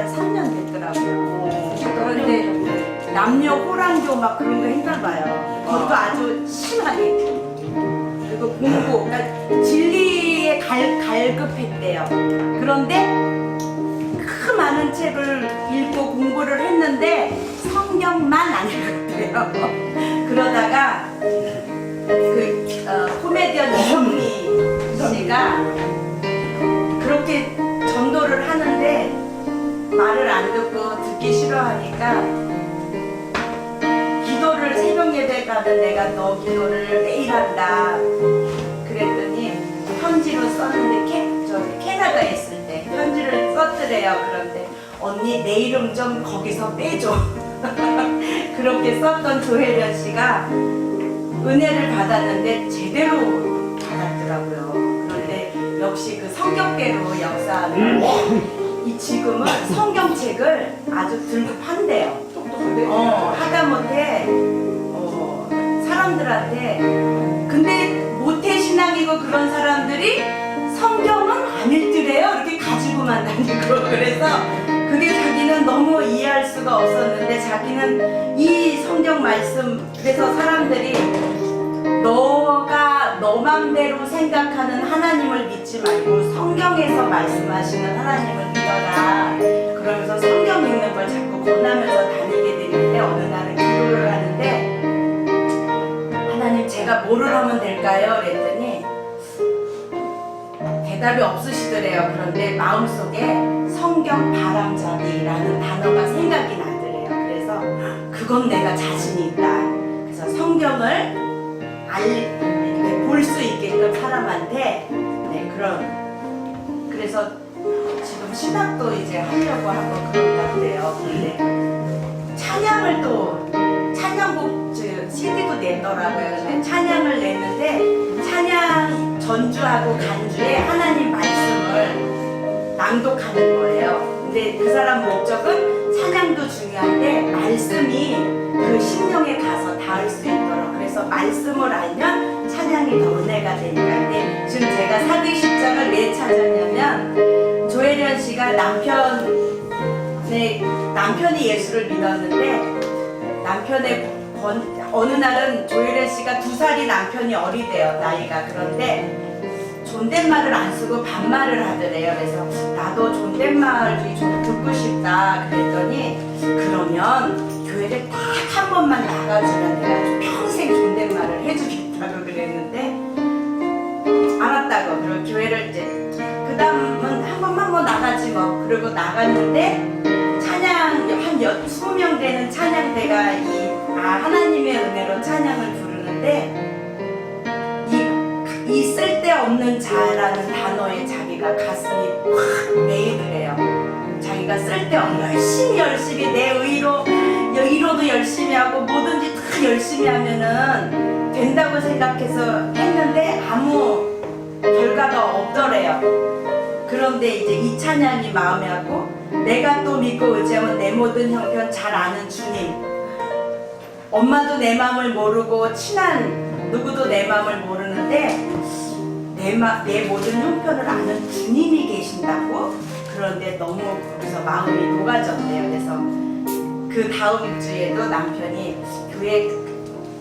3년 됐더라고요. 그런데 남녀 호랑교 막 그런 거 했나 봐요. 그것도 아주 심하게. 그리고 공부, 그러니까 진리에 갈급했대요. 그런데 그 많은 책을 읽고 공부를 했는데 성경만 안 읽었대요. 그러다가 코미디언 이성미 씨가 그렇게 전도를 하는데 말을 안 듣고 듣기 싫어하니까 기도를 새벽 예배 가면 내가 너 기도를 매일 한다 그랬더니 편지로 썼는데 저기 캐나다에 있을 때 편지를 썼더래요. 그런데 언니 내 이름 좀 거기서 빼줘. 그렇게 썼던 조혜련 씨가 은혜를 받았는데 제대로 받았더라고요. 그런데 역시 그 성경대로 역사하는 이 지금은 성경책을 아주 들고 판대요. 하다못해 사람들한테 근데 모태신앙이고 그런 사람들이 성경은 안 읽더래요. 이렇게 가지고만 다니고. 그래서 그게 자기는 너무 이해할 수가 없었는데 자기는 이 성경 말씀 그래서 사람들이 너가 너 맘대로 생각하는 하나님을 믿지 말고 성경에서 말씀하시는 하나님을 믿어라 그러면서 성경 읽는 걸 자꾸 권하면서 다니게 되는데 어느 날은 기도를 하는데 하나님 제가 뭐를 하면 될까요? 그랬더니 대답이 없으시더래요. 그런데 마음속에 성경 바람잡이라는 단어가 생각이 나더래요. 그래서 그건 내가 자신이 있다. 그래서 성경을 볼 수 있게끔 사람한테 그래서 지금 신학도 이제 하려고 하고 그런다는데요. 근데 찬양을 또 찬양곡 CD도 냈더라고요. 근데 찬양을 냈는데 찬양 전주하고 간주에 하나님 말씀을 낭독하는 거예요. 근데 그 사람 목적은 찬양도 중요한데 말씀이 그 심령에 가서 닿을 수 있도록 그래서 말씀을 알면 찬양이 더 은혜가 되니까. 근데 지금 제가 사도의 10장을 왜 찾았냐면 조혜련 씨가 남편이 예수를 믿었는데 남편의 어느 날은 조혜련 씨가 2살이 남편이 어리대요. 나이가. 그런데 존댓말을 안 쓰고 반말을 하더래요. 그래서 나도 존댓말이 좀 듣고 싶다 그랬더니 그러면 교회를 딱 한 번만 나가주면 내가 평생 존댓말을 해주겠다고 그랬는데 알았다고. 그리고 교회를 이제 그 다음은 한 번만 뭐 나가지 뭐. 그리고 나갔는데 찬양 한 20명 되는 찬양대가 하나님의 은혜로 찬양을 부르는데 이 쓸데없는 자라는 단어에 자기가 가슴이 확 메이더래요. 자기가 쓸데없는 열심히 내 의로도 열심히 하고 뭐든지 다 열심히 하면은 된다고 생각해서 했는데 아무 결과가 없더래요. 그런데 이제 이 찬양이 마음에 왔고 내가 또 믿고 의지하면 내 모든 형편 잘 아는 주님 엄마도 내 마음을 모르고 친한 누구도 내 마음을 모르는데 내 모든 형편을 아는 주님이 계신다고. 그런데 너무 거기서 마음이 녹아졌대요. 그래서 그 다음 주에도 남편이 교회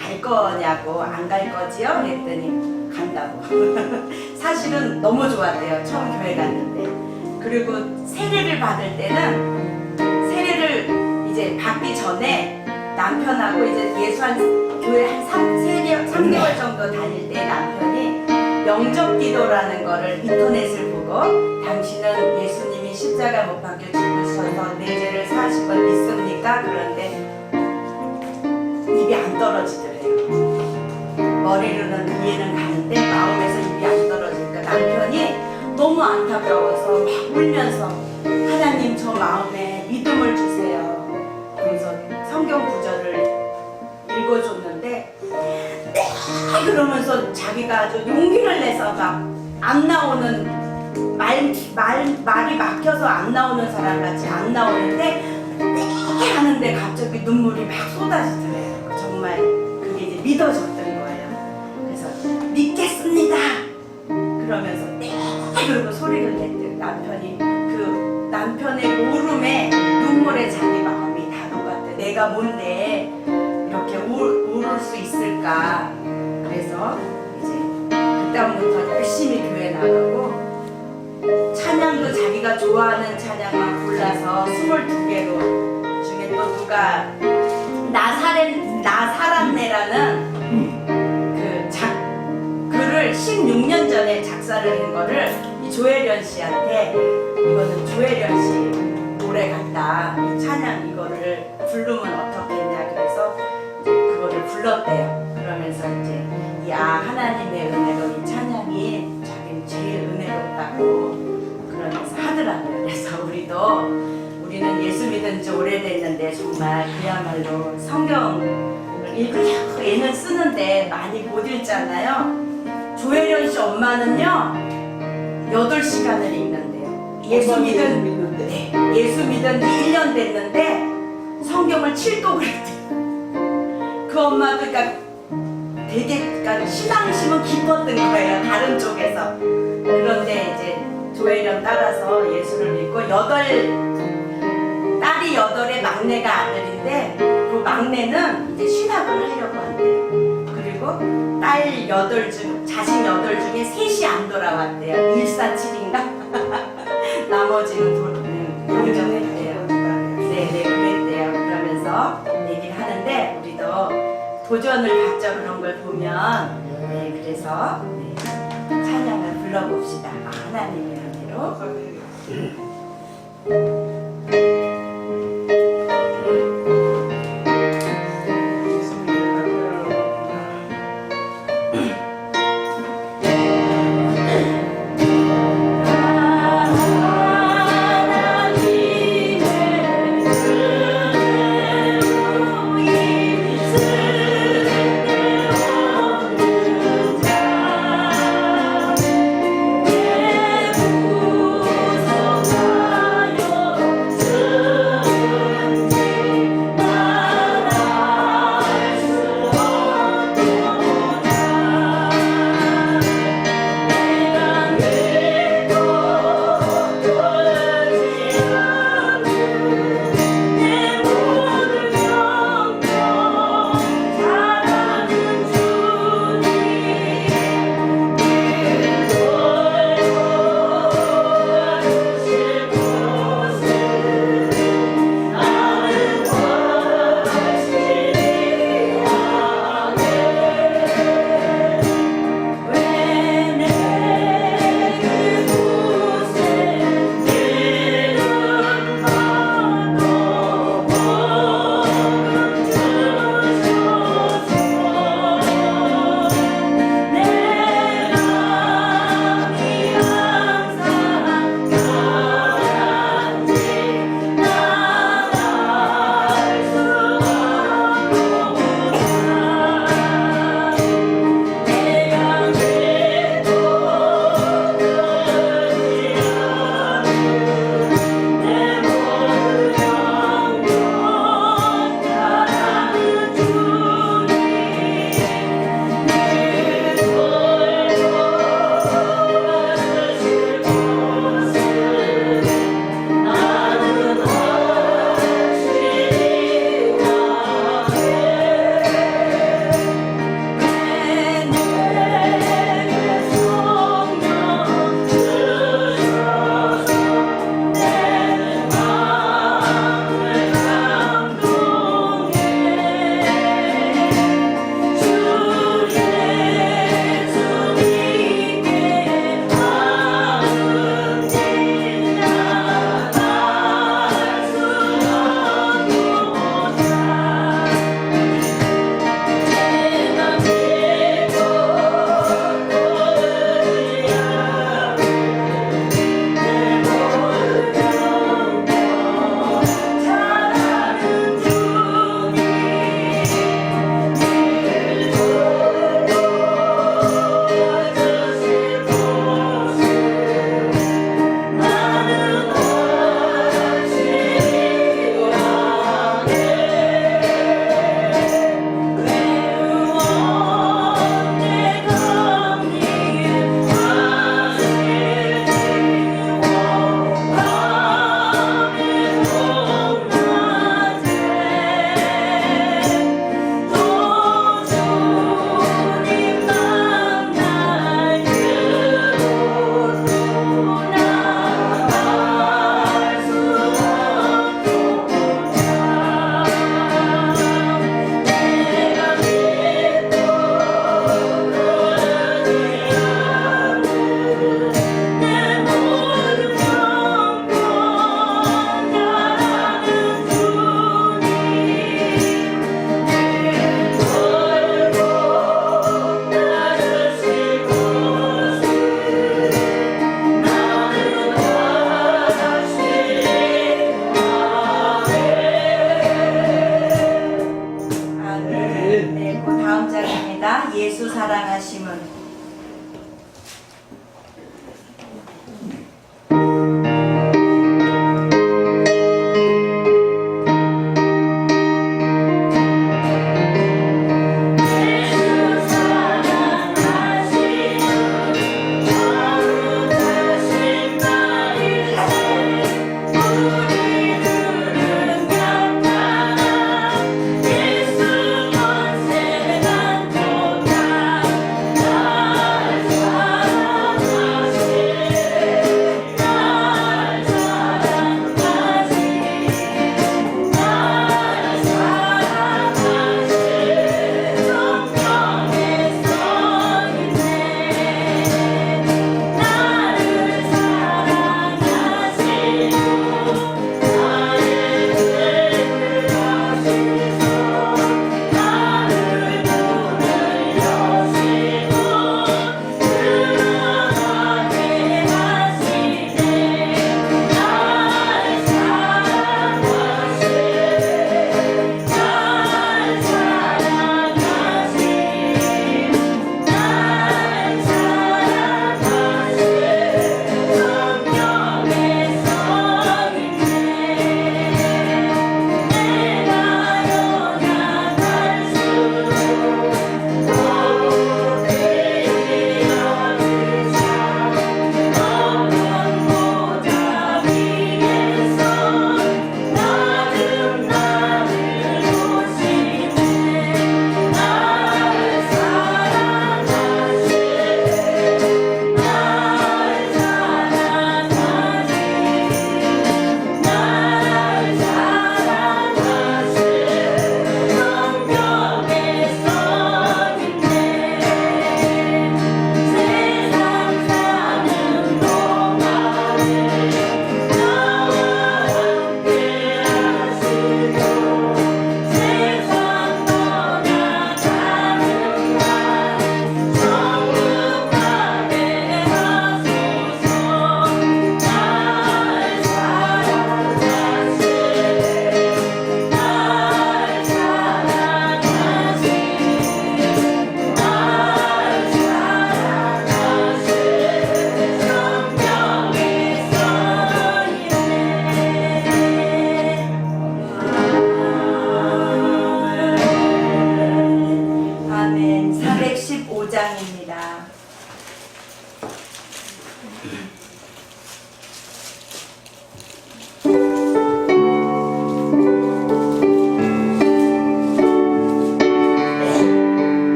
갈 거냐고 안 갈 거지요? 그랬더니 간다고. 사실은 너무 좋았대요. 처음 교회 갔는데. 그리고 세례를 받을 때는 세례를 이제 받기 전에 남편하고 이제 교회 한 3개월 정도 다닐 때 남편이 영접 기도라는 거를 인터넷을 보고 당신은 예수님이 십자가 못 박혀 죽으셔서 내 죄를 사하신 걸 믿습니까? 그런데 입이 안 떨어지더래요. 머리로는 이해는 가는데 마음에서 입이 안 떨어지니까 남편이 너무 안타까워서 막 울면서 하나님 저 마음에 믿음을 주세요. 그래서 성경 구절을 읽어줬는데 그러면서 자기가 아주 용기를 내서 막 안 나오는 말이 막혀서 안 나오는 사람 같이 안 나오는데 하는데 갑자기 눈물이 막 쏟아지더래요. 정말 그게 이제 믿어졌던 거예요. 그래서 믿겠습니다. 그러면서 그러고 소리를 냈대요. 남편이 그 남편의 울음에 내가 뭔데 이렇게 오를 수 있을까. 그래서 이제 그다음부터 열심히 교회 나가고 찬양도 자기가 좋아하는 찬양만 골라서 22개로 중에 또 누가 나 살았네라는 글을 16년 전에 작사를 한 거를 이 조혜련 씨한테 이거는 조혜련 씨 노래 같다. 이 찬양 이거를 부르면 어떻겠냐. 그래서 그거를 불렀대요. 그러면서 이제 하나님의 은혜로 이 찬양이 자기는 제일 은혜롭다고 그러면서 하더라고요. 그래서 우리는 예수 믿은 지 오래됐는데 정말 그야말로 성경을 읽으려고 애는 쓰는데 많이 못 읽잖아요. 조혜련 씨 엄마는요 8시간을 읽는데요. 예수 믿은 지 1년 됐는데 성경을 7독을 했대요. 그 엄마도 되게 신앙심은 깊었던 거예요. 다른 쪽에서. 그런데 이제 조혜련 따라서 예수를 믿고 딸이 8에 막내가 아들인데 그 막내는 이제 신학을 하려고 한대요. 그리고 자식 8 중에 3이 안 돌아왔대요. 147인가? 나머지는 용정했대요. 네네 그랬대요. 그러면서 얘기를 하는데 우리도 도전을 갖자 그런 걸 보면 그래서 찬양을 불러봅시다. 하나님의 은혜로.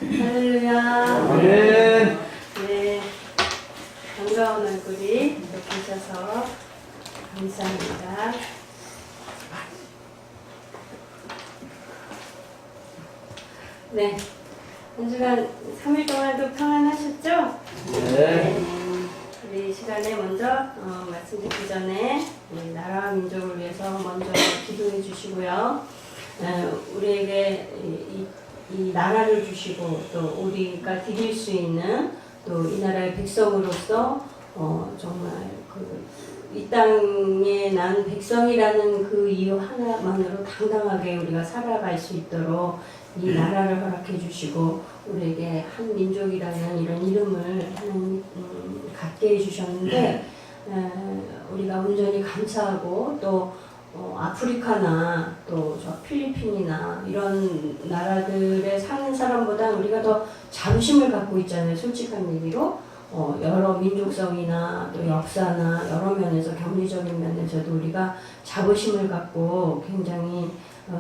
할렐루야. 아멘. 네, 반가운 얼굴이 이렇게 계셔서 감사합니다. 네, 한 주간 3일 동안도 평안하셨죠? 네. 우리 이 시간에 먼저 말씀 듣기 전에 우리 나라와 민족을 위해서 먼저 기도해 주시고요. 우리에게 이 나라를 주시고 또 우리가 드릴 수 있는 또 이 나라의 백성으로서 정말 이 땅에 난 백성이라는 그 이유 하나만으로 당당하게 우리가 살아갈 수 있도록 이 나라를 허락해 주시고 우리에게 한 민족이라는 이런 이름을 하나님 갖게 해주셨는데 우리가 온전히 감사하고 또 아프리카나 또 저 필리핀이나 이런 나라들에 사는 사람보다 우리가 더 자부심을 갖고 있잖아요. 솔직한 얘기로 여러 민족성이나 또 역사나 여러 면에서 경리적인 면에서도 우리가 자부심을 갖고 굉장히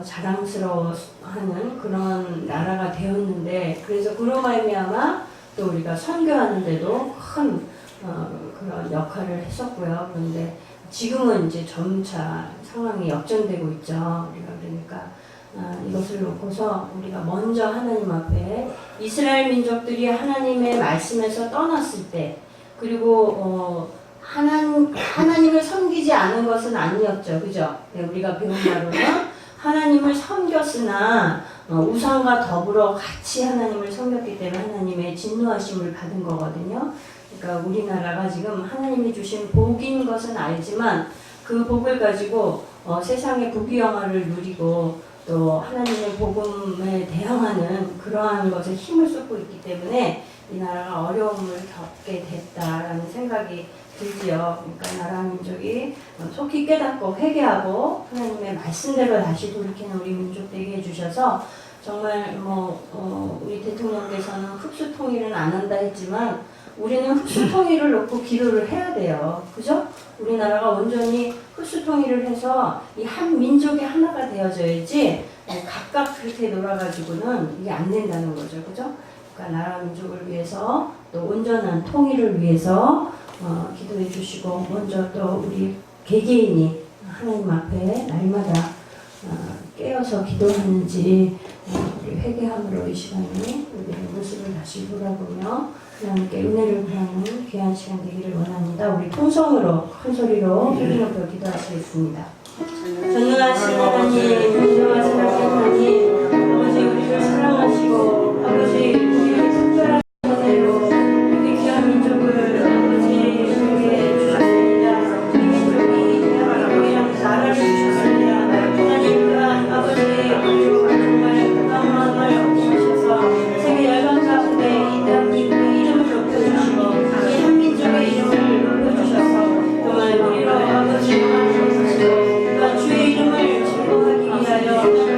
자랑스러워하는 그런 나라가 되었는데 그래서 그로 말미암아 또 우리가 선교하는데도 큰 그런 역할을 했었고요. 그런데 지금은 이제 점차 상황이 역전되고 있죠. 우리가 그러니까 이것을 놓고서 우리가 먼저 하나님 앞에 이스라엘 민족들이 하나님의 말씀에서 떠났을 때 그리고 하나님을 섬기지 않은 것은 아니었죠. 그죠? 네, 우리가 배운 바로는 하나님을 섬겼으나 우상과 더불어 같이 하나님을 섬겼기 때문에 하나님의 진노하심을 받은 거거든요. 그러니까 우리나라가 지금 하나님이 주신 복인 것은 알지만 그 복을 가지고 세상의 부귀영화를 누리고 또 하나님의 복음에 대항하는 그러한 것에 힘을 쏟고 있기 때문에 이 나라가 어려움을 겪게 됐다라는 생각이 들지요. 그러니까 나라 민족이 속히 깨닫고 회개하고 하나님의 말씀대로 다시 돌이키는 우리 민족 되게 해주셔서 정말 우리 대통령께서는 흡수 통일은 안 한다 했지만 우리는 흡수 통일을 놓고 기도를 해야 돼요. 그죠? 우리나라가 온전히 흡수 통일을 해서 이 한 민족이 하나가 되어져야지 각각 그렇게 놀아가지고는 이게 안 된다는 거죠. 그죠? 그러니까 나라 민족을 위해서 또 온전한 통일을 위해서 기도해 주시고 먼저 또 우리 개개인이 하나님 앞에 날마다 깨어서 기도하는지 우리 회개함으로 이 시간에 우리의 모습을 다시 돌아보며 하나님께 은혜를 구하는 귀한 시간 되기를 원합니다. 우리 통성으로 큰 소리로 소리 높여 기도하시겠습니다. 전능하신 하나님, 존경하신 하나님, 아버지 우리를 사랑하시고 아버지 우리를 특별한 은혜로 우리 귀한 민족을 아버지 우리에게 주셨습니다. 이 민족이 대한민국이라는 나라를 주셨습니다. 하나님과 아버지 그리고 정말 건강한 마음을 주셔서 세계 열방 가운데 이 대한민국의 이름을 높여주시고 이 한 민족의 이름을 높여주셔서 정말 우리로 아버지 주의 이름을 증거하기 위하여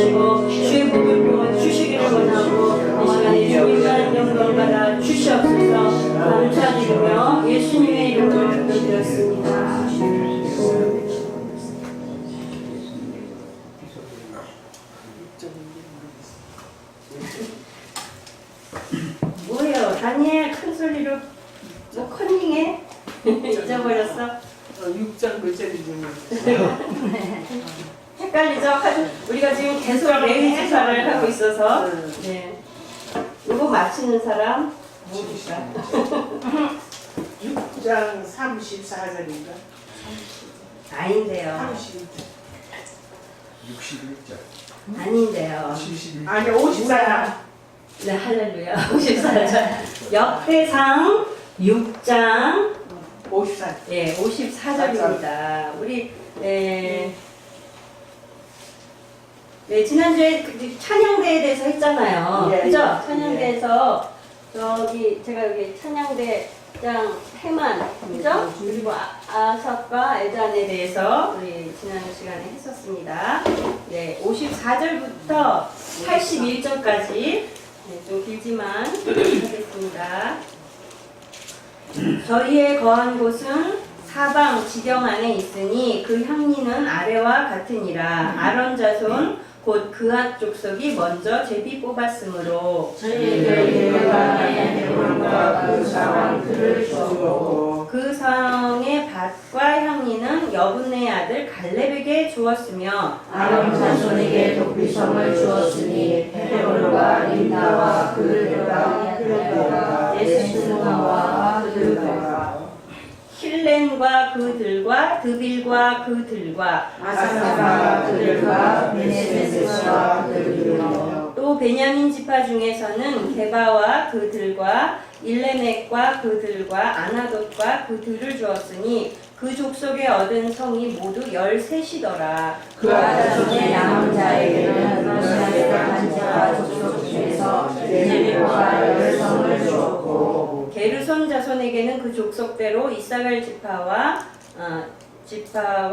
주시고 주의 복을 부어 주시기를 원하고 시간에 주님만 영광을 받아 주시옵소서. 감사드리며 예수님의 이름으로 기도드렸습니다. 뭐예요? 다니엘 큰 소리로 뭐 컨닝해? 잊어버렸어? 6장 글자리지 헷갈리죠? 우리가 지금 계속 레위 지파를 하고 있어서 네. 이거 맞히는 사람 누구일까? 6장 34절인가? 아닌데요. 61절. 아닌데요. 71절. 아니 54장. 네, 할렐루야. 54절. 역대상 6장 54장. 예, 54절입니다. 우리 지난주에 그 찬양대에 대해서 했잖아요. 예, 그죠? 예. 찬양대에서 저기 제가 여기 찬양대장 해만 그죠? 그리고 아삽과 에단에 대해서 우리 지난 시간에 했었습니다. 네, 54절부터 81절까지 네, 좀 길지만 하겠습니다. 저희의 거한 곳은 사방 지경 안에 있으니 그 향리는 아래와 같으니라. 아론 자손 곧 그앗 족속이 먼저 제비 뽑았으므로 저희에게 예배관의 내물과 그 사람들을 주었고 그 성의 밭과 향리는 여분의 아들 갈렙에게 주었으며 아론 자손에게 독비성을 주었으니 헤볼과 림나와 그들과 예스나와 그들과 힐렌과 그들과 드빌과 그들과 아사가 그들과 베네스와 그들과 또 베냐민 지파 중에서는 게바와 그들과 일레멕과 그들과 아나돗과 그들을 주었으니 그 족속에 얻은 성이 모두 13이더라. 그 아자손의 남은 자에게는 러시아의 한지와 족속 중에서 네비고가 10성을 주었고 게르손 자손에게는 그 족속대로 이사갈 지파와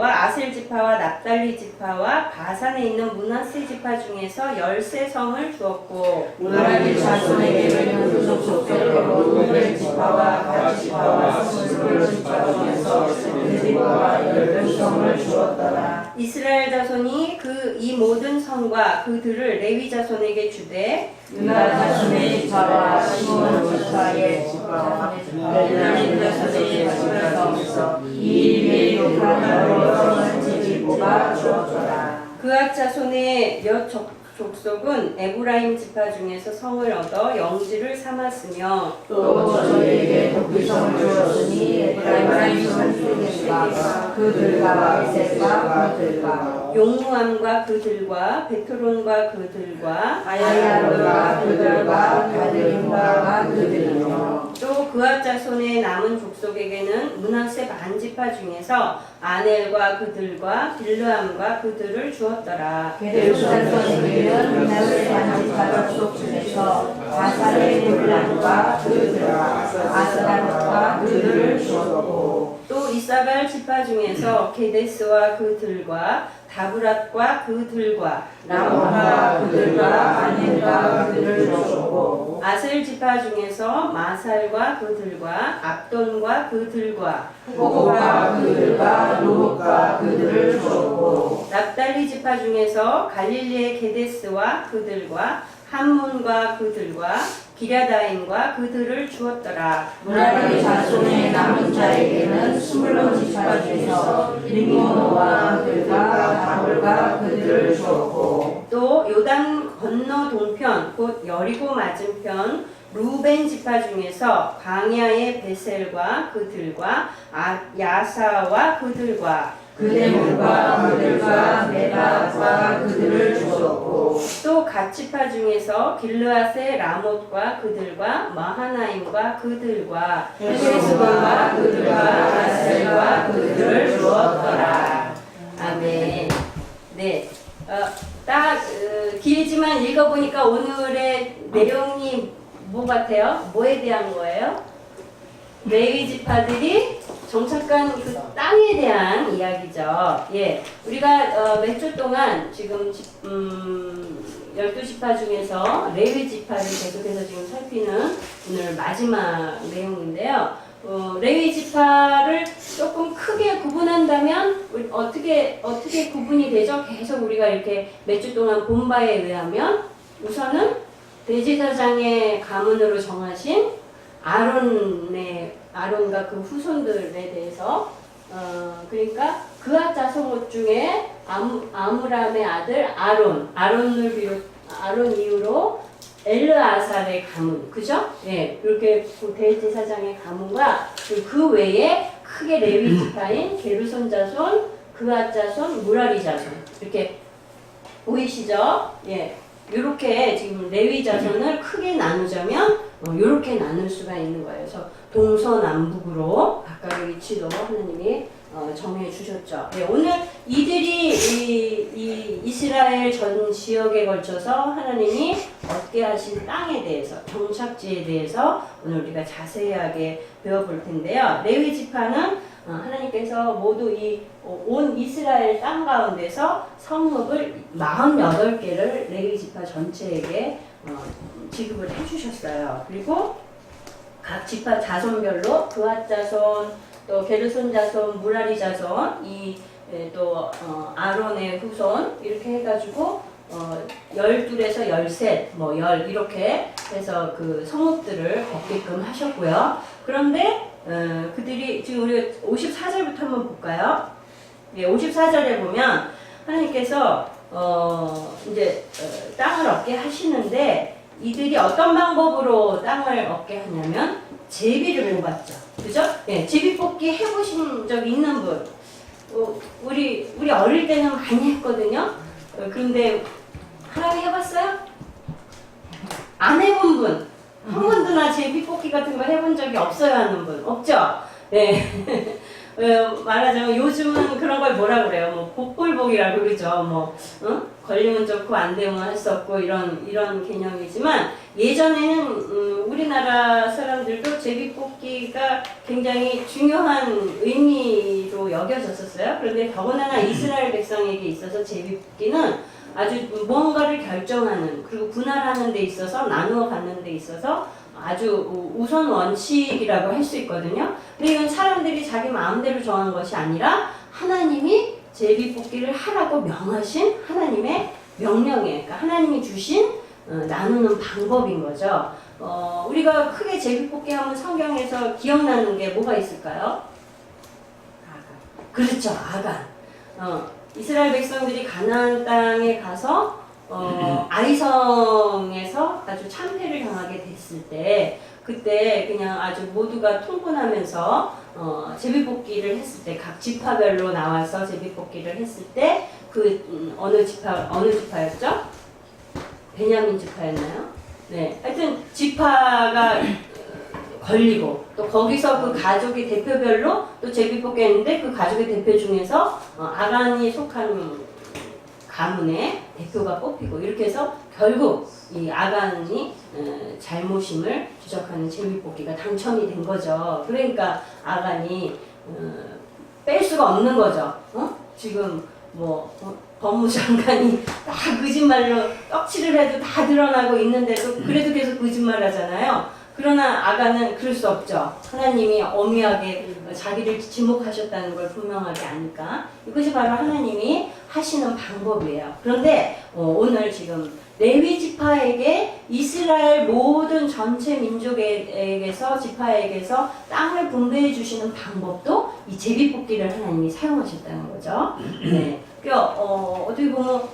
아셀 지파와 납달리 지파와 바산에 있는 므낫세 지파 중에서 13성을 주었고 무라리 자손에게는 그 족속대로 루벤 지파와 갓 지파와 스불 지파 중에서 네비고가 12성을 주었더라. 이스라엘 자손이 그 이 모든 성과 그들을 레위 자손에게 주되 유다 자손의 지파와 시몬 지파의 지파와 베냐민 자손의 지파에서 이 메이로카나로 성을 제비고가 주었더라. 그앗 자손의 몇 족속은 에브라임 지파 중에서 성을 얻어 영지를 삼았으며 또 저희에게 독비성을 주었으니 에브라임 선수들과 그들과 에셋과 그들과 용무암과 그들과 베트론과 그들과 아야르와 그들과 가드림과 그들이며 또 그앗 자손의 남은 족속에게는 므낫세 반지파 중에서 아넬과 그들과 빌르암과 그들을 주었더라. 게르손에게는 므낫세 반지파 족속 중에서 바산의 빌람과 그들과 아스라롯과 그들을 주었고 또 이사갈 지파 중에서 게데스와 그들과 다브랏과 그들과 라몬과 그들과 아넬과 그들을 주었고 아셀 지파 중에서 마살과 그들과 압돈과 그들과 호고가 그들과 루옥과 그들을 주었고 납달리 지파 중에서 갈릴리의 게데스와 그들과 함몬과 그들과 기랴다임과 그들을 주었더라. 무라리 자손의 남은 자에게는 스물론 지파 중에서 림모노와 그들과 다볼과 그들을 주었고 또 요단 건너 동편 곧 여리고 맞은편 루벤 지파 중에서 광야의 베셀과 그들과 야사와 그들과 그대물과 그들과 메바과 그들을 주었고 또 갓지파 중에서 길르앗의 라못과 그들과 마하나임과 그들과 헤스과 그들과 아셀과 그들을 주었더라. 아멘. 네. 길지만 읽어보니까 오늘의 내용이 뭐 같아요? 뭐에 대한 거예요? 레위 지파들이 정착한 그 땅에 대한 이야기죠. 예, 우리가 몇 주 동안 지금 12지파 중에서 레위 지파를 계속해서 지금 살피는 오늘 마지막 내용인데요. 레위 지파를 조금 크게 구분한다면 어떻게 구분이 되죠? 계속 우리가 이렇게 몇 주 동안 본 바에 의하면 우선은 대제사장의 가문으로 정하신 아론과 그 후손들에 대해서 그러니까 그앗 자손 중에 아므람의 아들 아론 이후로 엘르아살의 가문, 그죠? 예, 이렇게 대제사장의 가문과 그 외에 크게 레위 지파인 게르손 자손, 그앗 자손, 무라리 자손 이렇게 보이시죠? 예, 이렇게 지금 레위 자손을 크게 나누자면 이렇게 나눌 수가 있는 거예요. 그래서 동서남북으로 각각의 위치도 하나님이 정해 주셨죠. 네, 오늘 이들이 이 이스라엘 전 지역에 걸쳐서 하나님이 얻게 하신 땅에 대해서, 정착지에 대해서 오늘 우리가 자세하게 배워볼 텐데요. 레위 지파는 하나님께서 모두 이 온 이스라엘 땅 가운데서 성읍을 48개를 레위 지파 전체에게 지급을 해주셨어요. 그리고 각 지파 자손별로 그앗 자손, 또 게르손 자손, 무라리 자손, 또 아론의 후손 이렇게 해가지고 12에서 13, 10 이렇게 해서 그 성읍들을 얻게끔 하셨고요. 그런데 그들이 지금 우리 54절부터 한번 볼까요? 예, 54절에 보면 하나님께서 이제 땅을 얻게 하시는데 이들이 어떤 방법으로 땅을 얻게 하냐면 제비를 뽑았죠. 그죠? 예, 제비 뽑기 해보신 적 있는 분? 우리 어릴 때는 많이 했거든요. 그런데 하나님 해봤어요? 안 해본 분? 한 번도나 제비 뽑기 같은 거 해본 적이 없어요 하는 분? 없죠? 네. 말하자면 요즘은 그런 걸 뭐라 그래요? 뭐 복불복이라고 그러죠. 걸리면 좋고 안 되면 할 수 없고 이런 개념이지만 예전에는 우리나라 사람들도 제비뽑기가 굉장히 중요한 의미로 여겨졌었어요. 그런데 더군다나 이스라엘 백성에게 있어서 제비뽑기는 아주 무언가를 결정하는, 그리고 분할하는 데 있어서, 나누어 갖는 데 있어서 아주 우선 원칙이라고 할 수 있거든요. 근데 이건 사람들이 자기 마음대로 정한 것이 아니라 하나님이 제비뽑기를 하라고 명하신 하나님의 명령이에요. 그러니까 하나님이 주신 나누는 방법인 거죠. 우리가 크게 제비뽑기 하면 성경에서 기억나는 게 뭐가 있을까요? 아간. 그렇죠, 아간. 이스라엘 백성들이 가나안 땅에 가서 아이성에서 아주 참패를 당하게 됐을 때, 그때 그냥 아주 모두가 통분하면서 제비뽑기를 했을 때, 각 지파별로 나와서 제비뽑기를 했을 때, 어느 지파였죠? 베냐민 지파였나요? 네, 하여튼 지파가 걸리고, 또 거기서 그 가족의 대표별로 또 제비뽑기 했는데, 그 가족의 대표 중에서 아간이 속한 가문의 대표가 뽑히고, 이렇게 해서 결국 이 아간이 잘못임을 지적하는 제비뽑기가 당첨이 된 거죠. 그러니까 아간이 뺄 수가 없는 거죠. 지금 법무장관이 다 거짓말로 떡칠을 해도 다 드러나고 있는데도 그래도 계속 거짓말 하잖아요. 그러나 아간은 그럴 수 없죠. 하나님이 엄밀하게 자기를 지목하셨다는 걸 분명하게 아니까. 이것이 바로 하나님이 하시는 방법이에요. 그런데 오늘 지금 레위 지파에게 이스라엘 모든 전체 민족에게서 지파에게서 땅을 분배해 주시는 방법도 이 제비뽑기를 하나님이 사용하셨다는 거죠. 네. 어떻게 보면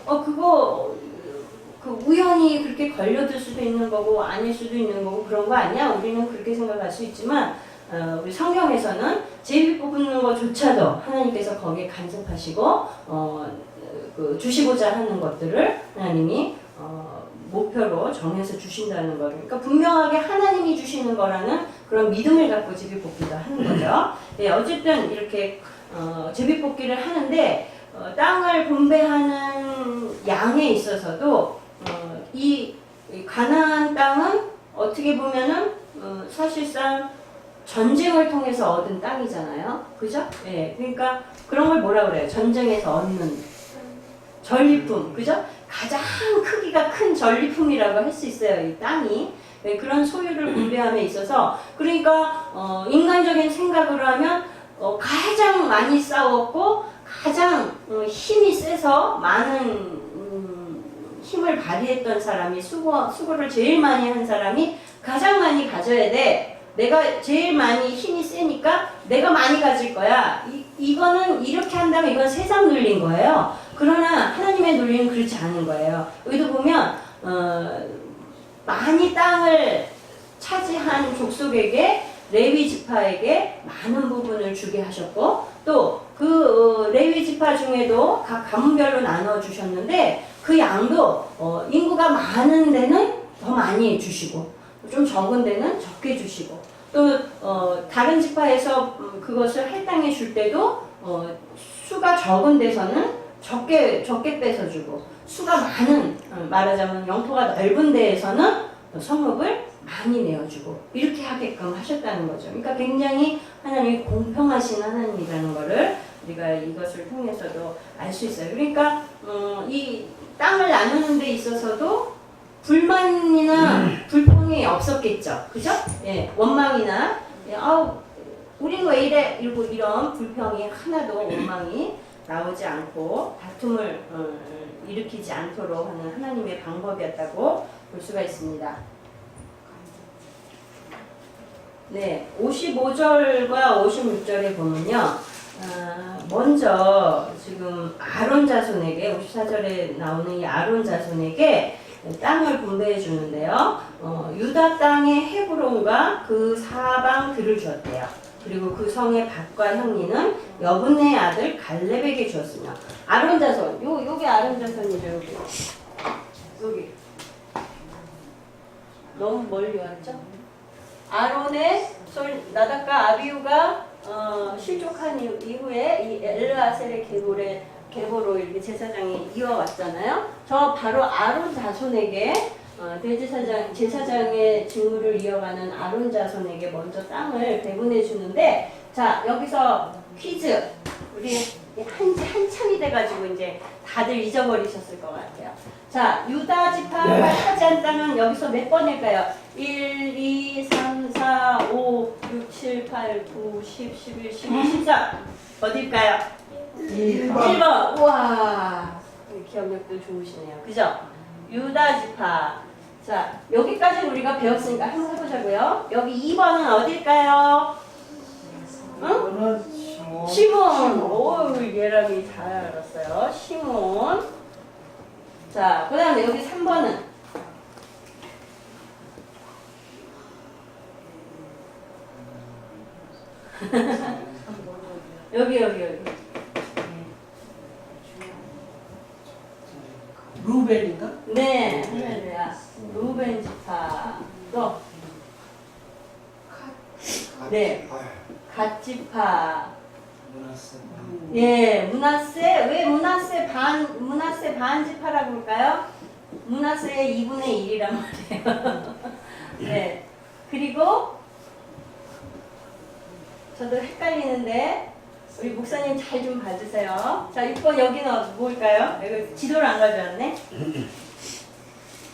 우연히 그렇게 걸려들 수도 있는 거고 아닐 수도 있는 거고 그런 거 아니야? 우리는 그렇게 생각할 수 있지만 우리 성경에서는 제비 뽑는 것조차도 하나님께서 거기에 간섭하시고 주시고자 하는 것들을 하나님이 목표로 정해서 주신다는 거를, 그러니까 분명하게 하나님이 주시는 거라는 그런 믿음을 갖고 제비 뽑기도 하는 거죠. 네, 어쨌든 이렇게 제비 뽑기를 하는데 땅을 분배하는 양에 있어서도 이 가나안 땅은 어떻게 보면은 사실상 전쟁을 통해서 얻은 땅이잖아요. 그죠? 예. 그러니까 그런 걸 뭐라 그래요? 전쟁에서 얻는 전리품. 그죠? 가장 크기가 큰 전리품이라고 할 수 있어요. 이 땅이. 네, 그런 소유를 분배함에 있어서 그러니까 인간적인 생각으로 하면 가장 많이 싸웠고 가장 힘이 세서 많은 힘을 발휘했던 사람이 수고를 제일 많이 한 사람이 가장 많이 가져야 돼. 내가 제일 많이 힘이 세니까 내가 많이 가질 거야. 이거는 이렇게 한다면 이건 세상 논리인 거예요. 그러나 하나님의 논리는 그렇지 않은 거예요. 여기도 보면 많이 땅을 차지한 족속에게 레위 지파에게 많은 부분을 주게 하셨고 또 그 레위 지파 중에도 각 가문별로 나눠 주셨는데 그 양도 인구가 많은 데는 더 많이 주시고 좀 적은 데는 적게 주시고 또 다른 지파에서 그것을 할당해 줄 때도 수가 적은 데서는 적게 뺏어 주고 수가 많은 말하자면 영토가 넓은 데에서는 성읍을 많이 내어주고 이렇게 하게끔 하셨다는 거죠. 그러니까 굉장히 하나님이 공평하신 하나님이라는 거를 우리가 이것을 통해서도 알 수 있어요. 그러니까 이 땅을 나누는 데 있어서도 불만이나 불평이 없었겠죠. 그죠? 예, 원망이나 우린 왜 이래? 이런 불평이 하나도 원망이 나오지 않고 다툼을 일으키지 않도록 하는 하나님의 방법이었다고 볼 수가 있습니다. 네, 55절과 56절에 보면요. 먼저 지금 아론 자손에게 54절에 나오는 이 아론 자손에게 땅을 분배해 주는데요. 유다 땅의 헤브론과 그 사방 들을 주었대요. 그리고 그 성의 밭과 향리는 여분의 아들 갈렙에게 주었으며 아론 자손 여기 아론 자손이죠. 여기 너무 멀리 왔죠? 아론의 손 나답과 아비후가 실족한 이후에 이 엘르아셀의 계보로 이렇게 제사장이 이어왔잖아요. 저 바로 아론 자손에게 제사장의 직무를 이어가는 아론 자손에게 먼저 땅을 배분해 주는데 자 여기서 퀴즈 우리 한참이 돼가지고 이제 다들 잊어버리셨을 것 같아요. 자 유다 지파가 차지한 땅은 여기서 몇 번일까요? 1, 2, 3, 4, 5, 6, 7, 8, 9, 10, 11, 12, 14 어딜까요? 1번. 우와 기억력도 좋으시네요. 그죠? 유다 지파. 자 여기까지 우리가 배웠으니까 한번 해보자고요. 여기 2번은 어딜까요? 응? 시몬. 오 예람이 잘 알았어요. 시몬. 자 그 다음에 여기 3번은 여기 루벤인가? 네 할렐루야 루벤 지파 또 네 갓 지파 예 므낫세 왜 므낫세 반 지파라고 볼까요? 므낫세의 2분의 1이란 말이에요. 네 그리고 저도 헷갈리는데 우리 목사님 잘 좀 봐주세요. 자 6번 여기는 뭘까요? 여기 지도를 안 가져왔네.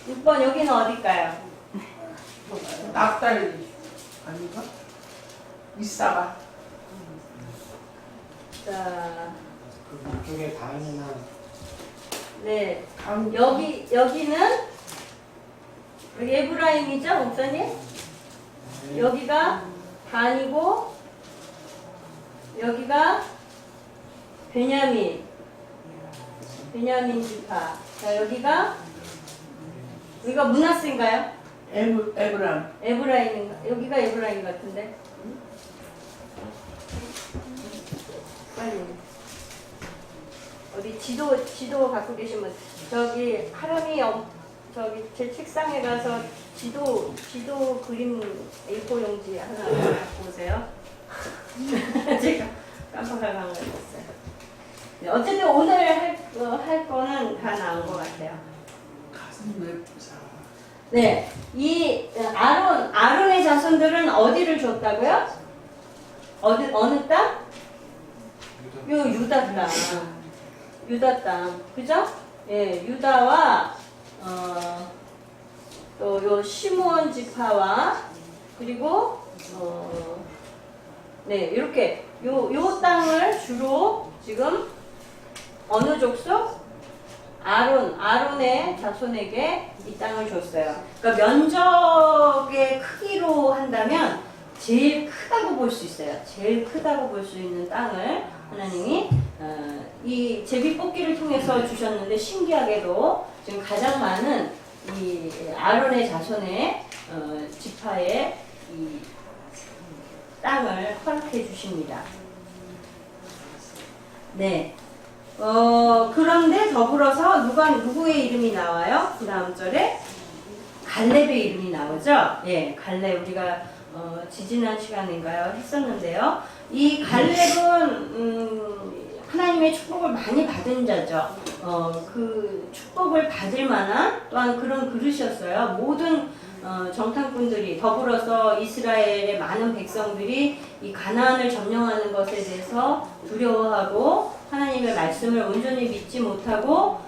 6번 여기는 어딜까요? 납달리 아닌가? 이사가 자 그 쪽에 다은이나 네 여기는 여기 에브라임이죠 목사님? 여기가 단이고 여기가 베냐민 지파. 자 여기가 므낫세인가요? 에브람 에브라임인가? 여기가 에브라임 같은데. 빨리 어디 지도 갖고 계시면 저기 하람이 저기 제 책상에 가서 지도 그림 A4 용지 하나 갖고 오세요. 제가 깜빡하고 한 거였어요. 네, 어쨌든 오늘 할 거는 다 나온 것 같아요. 가슴 왜 부사? 네, 이 아론의 자손들은 어디를 줬다고요? 어느 땅? 요 유다 땅. 유다 땅. 그죠? 예, 유다와 또 요 시므온 지파와 그리고 네, 이렇게 요 땅을 주로 지금 어느 족속? 아론의 자손에게 이 땅을 줬어요. 그러니까 면적의 크기로 한다면 제일 크다고 볼 수 있어요. 제일 크다고 볼 수 있는 땅을 하나님이 이 제비뽑기를 통해서 주셨는데 신기하게도 지금 가장 많은 이 아론의 자손의 지파의 이 땅을 허락해 주십니다. 네. 그런데 더불어서 누구의 이름이 나와요? 그 다음 절에 갈렙의 이름이 나오죠? 예, 갈렙 우리가 지지난 시간인가요? 했었는데요. 이 갈렙은 하나님의 축복을 많이 받은 자죠. 그 축복을 받을 만한 또한 그런 그릇이었어요. 모든 정탐꾼들이 더불어서 이스라엘의 많은 백성들이 이 가나안을 점령하는 것에 대해서 두려워하고 하나님의 말씀을 온전히 믿지 못하고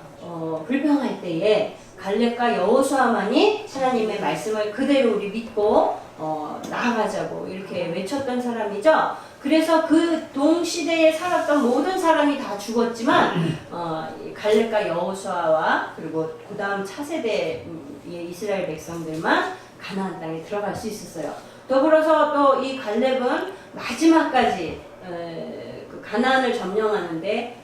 불평할 때에 갈렙과 여호수아만이 하나님의 말씀을 그대로 우리 믿고 나아가자고 이렇게 외쳤던 사람이죠. 그래서 그 동시대에 살았던 모든 사람이 다 죽었지만 갈렙과 여호수아와 그리고 그 다음 차세대의 이스라엘 백성들만 가나안 땅에 들어갈 수 있었어요. 더불어서 또 이 갈렙은 마지막까지 그 가나안을 점령하는데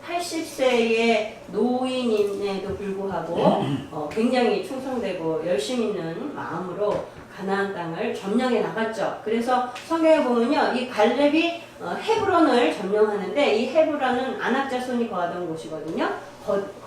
80세의 노인임에도 불구하고 굉장히 충성되고 열심 있는 마음으로 가나안 땅을 점령해 나갔죠. 그래서 성경에 보면요, 이 갈렙이 헤브론을 점령하는데 이 헤브론은 아낙 자손이 거하던 곳이거든요.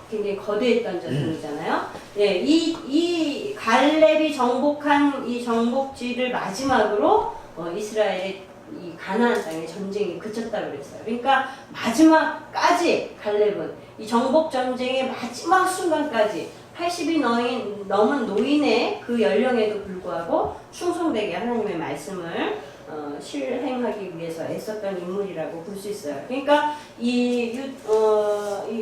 굉장히 거대했던 자손이잖아요. 예, 이 갈렙이 정복한 이 정복지를 마지막으로 이스라엘의 이 가나안 땅의 전쟁이 그쳤다 그랬어요. 그러니까 마지막까지 갈렙은 이 정복 전쟁의 마지막 순간까지 80이 넘은 노인의 그 연령에도 불구하고 충성되게 하나님의 말씀을 실행하기 위해서 애썼던 인물이라고 볼 수 있어요. 그러니까 이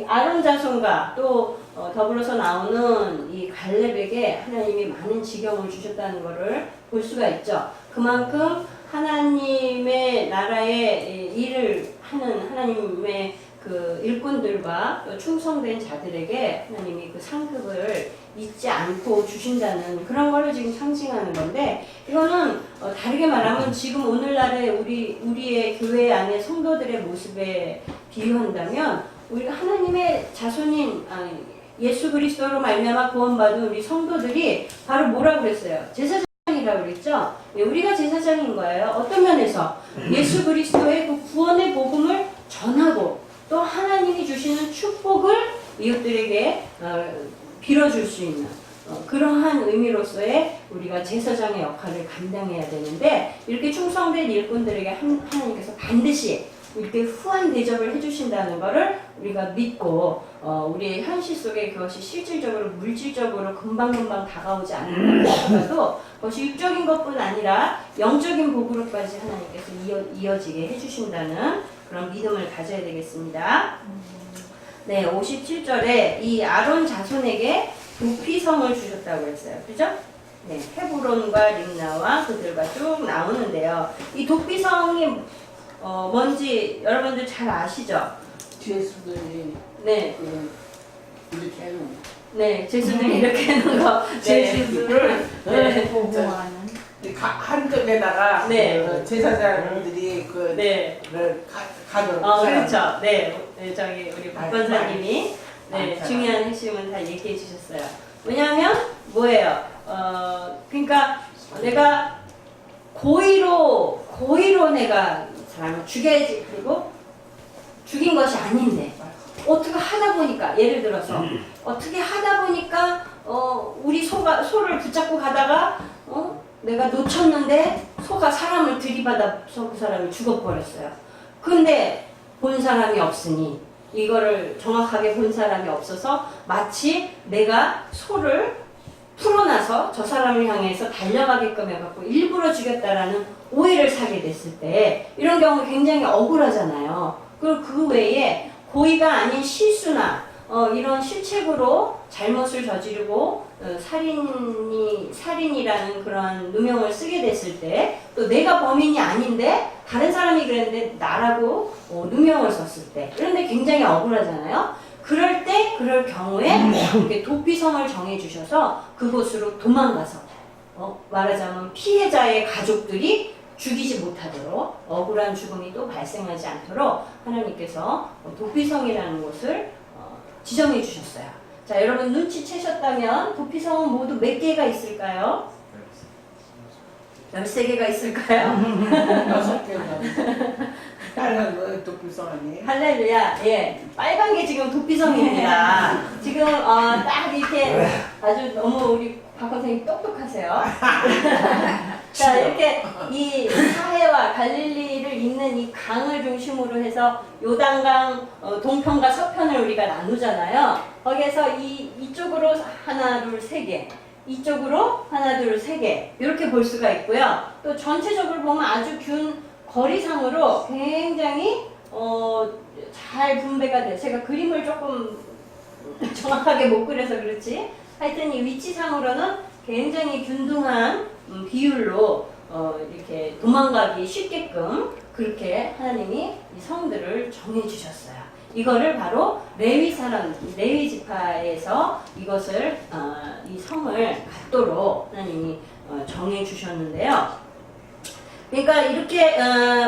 아론 자손과 또 더불어서 나오는 이 갈렙에게 하나님이 많은 지경을 주셨다는 것을 볼 수가 있죠. 그만큼 하나님의 나라의 일을 하는 하나님의 그 일꾼들과 또 충성된 자들에게 하나님이 그 상급을 잊지 않고 주신다는 그런 거를 지금 상징하는 건데, 이거는 다르게 말하면 지금 오늘날의 우리의 교회 안에 성도들의 모습에 비유한다면 우리가 하나님의 자손인 예수 그리스도로 말미암아 구원받은 우리 성도들이 바로 뭐라고 그랬어요? 제사장이라고 그랬죠? 예, 우리가 제사장인 거예요. 어떤 면에서 예수 그리스도의 그 구원의 복음을 전하고 또 하나님이 주시는 축복을 이웃들에게 빌어줄 수 있는 그러한 의미로서의 우리가 제사장의 역할을 감당해야 되는데, 이렇게 충성된 일꾼들에게 하나님께서 반드시 이렇게 후한 대접을 해주신다는 것을 우리가 믿고 우리의 현실 속에 그것이 실질적으로 물질적으로 금방금방 다가오지 않는 것보다도 그것이 육적인 것뿐 아니라 영적인 복으로까지 하나님께서 이어지게 해주신다는 그런 믿음을 가져야 되겠습니다. 네, 57절에 이 아론 자손에게 도피성을 주셨다고 했어요. 그죠? 네, 헤브론과 림나와 그들과 쭉 나오는데요. 이 도피성이 뭔지 여러분들 잘 아시죠? 죄수들이 네. 이렇게 해놓은 네, 제수들이 이렇게 해놓은 거. 죄수들을 네. 보호하는 한 컵에다가 네. 그 제사장들이 그 네. 가져온 그렇죠. 네. 네, 저기 우리 박 권사님이 네, 많잖아요. 중요한 핵심은 다 얘기해 주셨어요. 왜냐하면 뭐예요? 그러니까 내가 고의로 내가 사람을 죽여야지, 그리고 죽인 것이 아닌데 어떻게 하다 보니까, 예를 들어서 어떻게 하다 보니까 우리 소를 붙잡고 가다가 내가 놓쳤는데 소가 사람을 들이받아서 그 사람이 죽어버렸어요. 근데 본 사람이 없으니, 이거를 정확하게 본 사람이 없어서 마치 내가 소를 풀어놔서 저 사람을 향해서 달려가게끔 해갖고 일부러 죽였다라는 오해를 사게 됐을 때 이런 경우 굉장히 억울하잖아요. 그리고 그 외에 고의가 아닌 실수나 이런 실책으로 잘못을 저지르고 살인이라는 그런 누명을 쓰게 됐을 때 또 내가 범인이 아닌데 다른 사람이 그랬는데 나라고 누명을 썼을 때 이런데 굉장히 억울하잖아요. 그럴 경우에 이렇게 도피성을 정해주셔서 그곳으로 도망가서 말하자면 피해자의 가족들이 죽이지 못하도록 억울한 죽음이 또 발생하지 않도록 하나님께서 도피성이라는 곳을 지정해 주셨어요. 자, 여러분 눈치채셨다면 도피성은 모두 몇 개가 있을까요? 13개가 있을까요? 6개가. 빨간 거 도피성 아니에요? 할렐루야. 예. 빨간 게 지금 도피성입니다. 지금 딱 이렇게 아주 너무 우리 박 선생님 똑똑하세요. 자, 이렇게 이 사해와 갈릴리를 잇는 이 강을 중심으로 해서 요단강 동편과 서편을 우리가 나누잖아요. 거기에서 이쪽으로 하나, 둘, 세 개. 이쪽으로 하나, 둘, 세 개. 이렇게 볼 수가 있고요. 또 전체적으로 보면 아주 균 거리상으로 굉장히 잘 분배가 돼요. 제가 그림을 조금 정확하게 못 그려서 그렇지. 하여튼 이 위치상으로는 굉장히 균등한 비율로 이렇게 도망가기 쉽게끔 그렇게 하나님이 이 성들을 정해 주셨어요. 이거를 바로 레위 지파에서 이것을 이 성을 갖도록 하나님이 정해 주셨는데요. 그러니까 이렇게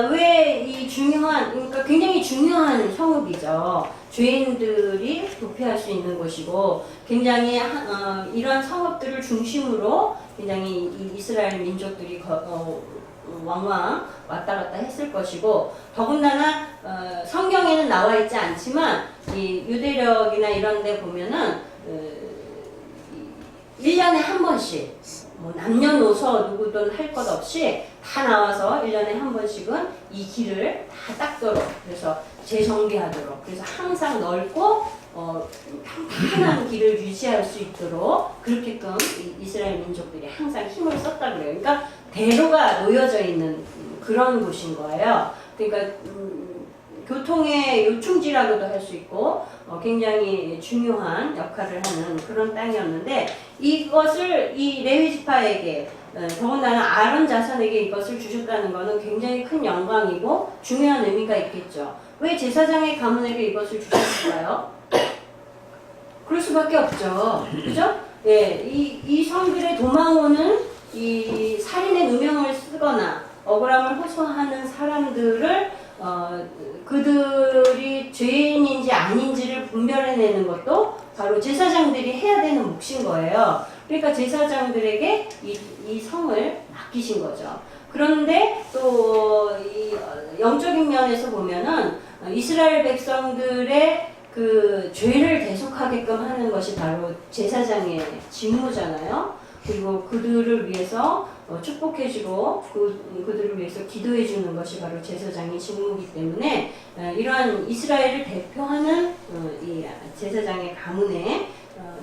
왜 이 그러니까 굉장히 중요한 성읍이죠. 죄인들이 도피할 수 있는 곳이고 굉장히 이런 성읍들을 중심으로 굉장히 이 이스라엘 민족들이 왕왕 왔다 갔다 했을 것이고 더군다나 성경에는 나와 있지 않지만 이 유대력이나 이런 데 보면은 1년에 한 번씩 뭐 남녀노소 누구든 할 것 없이 다 나와서 1년에 한 번씩은 이 길을 다 닦도록 그래서 재정비하도록 그래서 항상 넓고 평탄한 길을 유지할 수 있도록 그렇게끔 이스라엘 민족들이 항상 힘을 썼다 그래요. 그러니까 대로가 놓여져 있는 그런 곳인 거예요. 그러니까 교통의 요충지라고도 할 수 있고 굉장히 중요한 역할을 하는 그런 땅이었는데 이것을 이 레위 지파에게 더군다나 아론 자손에게 이것을 주셨다는 것은 굉장히 큰 영광이고 중요한 의미가 있겠죠. 왜 제사장의 가문에게 이것을 주셨을까요? 그럴 수밖에 없죠. 그죠? 예, 이 성들의 도망오는 이 살인의 누명을 쓰거나 억울함을 호소하는 사람들을 그들이 죄인인지 아닌지를 분별해내는 것도 바로 제사장들이 해야 되는 몫인 거예요. 그러니까 제사장들에게 이 성을 맡기신 거죠. 그런데 또 이 영적인 면에서 보면은 이스라엘 백성들의 그 죄를 대속하게끔 하는 것이 바로 제사장의 직무잖아요. 그리고 그들을 위해서 축복해주고 그들을 위해서 기도해주는 것이 바로 제사장의 직무이기 때문에 이러한 이스라엘을 대표하는 이 제사장의 가문에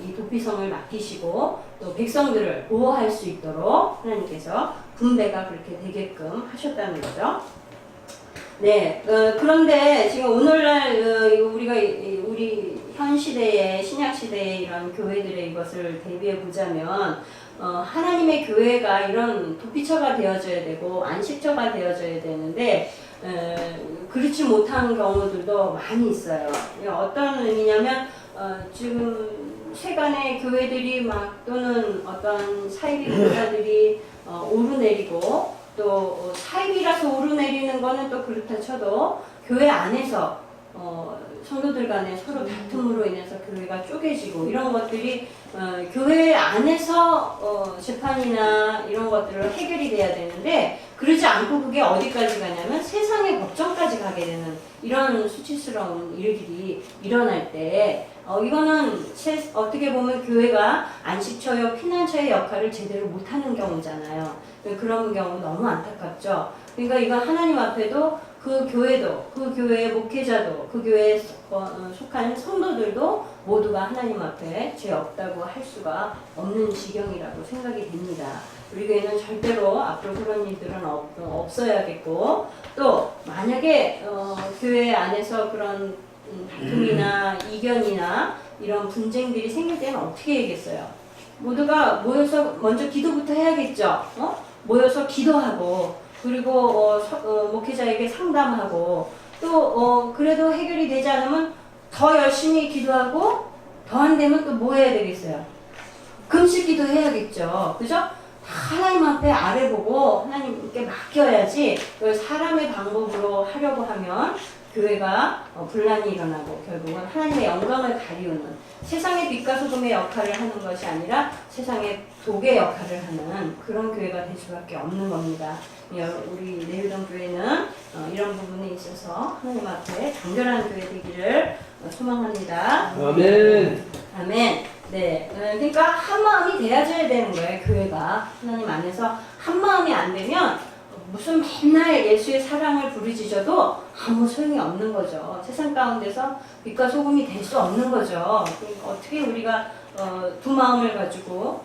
이 도피성을 맡기시고 또 백성들을 보호할 수 있도록 하나님께서 분배가 그렇게 되게끔 하셨다는 거죠. 네, 그런데 지금 오늘날 우리 현 시대의 신약 시대의 이런 교회들의 이것을 대비해 보자면 하나님의 교회가 이런 도피처가 되어져야 되고 안식처가 되어져야 되는데 그렇지 못한 경우들도 많이 있어요. 어떤 의미냐면 지금 세간의 교회들이 또는 어떤 사이비 교사들이 오르내리고 또 사이비라서 오르내리는 거는 또 그렇다 쳐도 교회 안에서 성도들 간에 서로 다툼으로 인해서 교회가 쪼개지고 이런 것들이 교회 안에서 재판이나 이런 것들을 해결이 돼야 되는데 그러지 않고 그게 어디까지 가냐면 세상의 법정까지 가게 되는 이런 수치스러운 일들이 일어날 때 이거는 어떻게 보면 교회가 안식처요 피난처의 역할을 제대로 못하는 경우잖아요. 그런 경우 너무 안타깝죠. 그러니까 이거 하나님 앞에도 그 교회도 그 교회의 목회자도 그 교회에 속한 성도들도 모두가 하나님 앞에 죄 없다고 할 수가 없는 지경이라고 생각이 됩니다. 우리 교회는 절대로 앞으로 그런 일들은 없어야겠고, 또 만약에 교회 안에서 그런 다툼이나 이견이나 이런 분쟁들이 생길 때는 어떻게 해야겠어요? 모두가 모여서 먼저 기도부터 해야겠죠. 모여서 기도하고, 그리고 목회자에게 상담하고, 또 그래도 해결이 되지 않으면 더 열심히 기도하고, 더 안 되면 또 뭐 해야 되겠어요? 금식 기도 해야겠죠. 그죠? 하나님 앞에 아래 보고 하나님께 맡겨야지, 사람의 방법으로 하려고 하면 교회가 분란이 일어나고 결국은 하나님의 영광을 가리우는, 세상의 빛과 소금의 역할을 하는 것이 아니라 세상의 독의 역할을 하는 그런 교회가 될 수밖에 없는 겁니다. 우리 내유동 교회는 이런 부분에 있어서 하나님 앞에 단결한 교회 되기를 소망합니다. 아멘. 아멘. 네, 그러니까 한 마음이 되어져야 되는 거예요. 교회가 하나님 안에서 한 마음이 안 되면 무슨 맨날 예수의 사랑을 부르짖어도 아무 소용이 없는 거죠. 세상 가운데서 빛과 소금이 될 수 없는 거죠. 그러니까 어떻게 우리가 두 마음을 가지고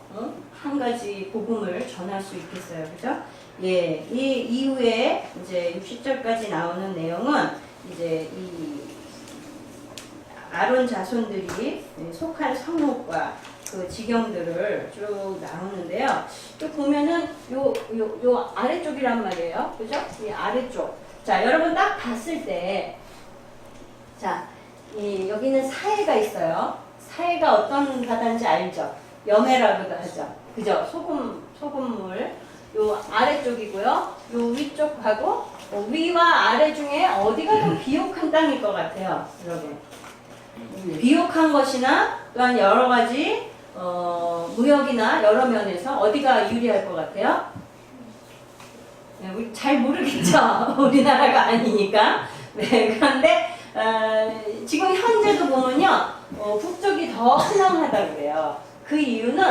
한 가지 복음을 전할 수 있겠어요, 그죠? 예, 이 이후에 이제 60절까지 나오는 내용은 이제 이 아론 자손들이 속한 성목과 그 지경들을 쭉 나오는데요. 또 보면은 요 아래쪽이란 말이에요. 그죠? 이 아래쪽. 자, 여러분 딱 봤을 때, 자, 여기는 사해가 있어요. 사해가 어떤 바다인지 알죠? 여매라고도 하죠. 그죠? 소금물. 요 아래쪽이고요. 요 위쪽하고 위와 아래 중에 어디가 좀 비옥한 땅일 것 같아요. 여러분. 비옥한 것이나 또한 여러 가지 무역이나 여러 면에서 어디가 유리할 것 같아요? 네, 우리 잘 모르겠죠. 우리나라가 아니니까. 네, 그런데 지금 현재도 보면요, 북쪽이 더 흔함하다 그래요. 그 이유는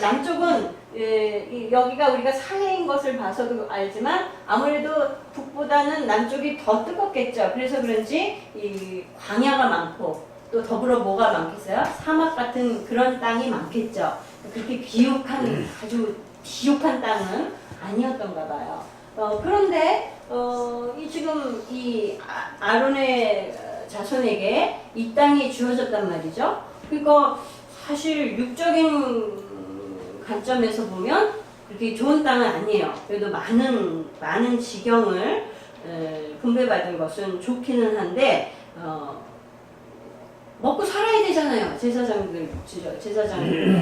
남쪽은 여기가 우리가 사해인 것을 봐서도 알지만 아무래도 북보다는 남쪽이 더 뜨겁겠죠. 그래서 그런지 이 광야가 많고 또 더불어 뭐가 많겠어요? 사막 같은 그런 땅이 많겠죠. 그렇게 비옥한, 아주 비옥한 땅은 아니었던가 봐요. 그런데 지금 이 아론의 자손에게 이 땅이 주어졌단 말이죠. 그러니까 사실 육적인 관점에서 보면 그렇게 좋은 땅은 아니에요. 그래도 많은 지경을 분배받은 것은 좋기는 한데 먹고 살아야 되잖아요. 제사장들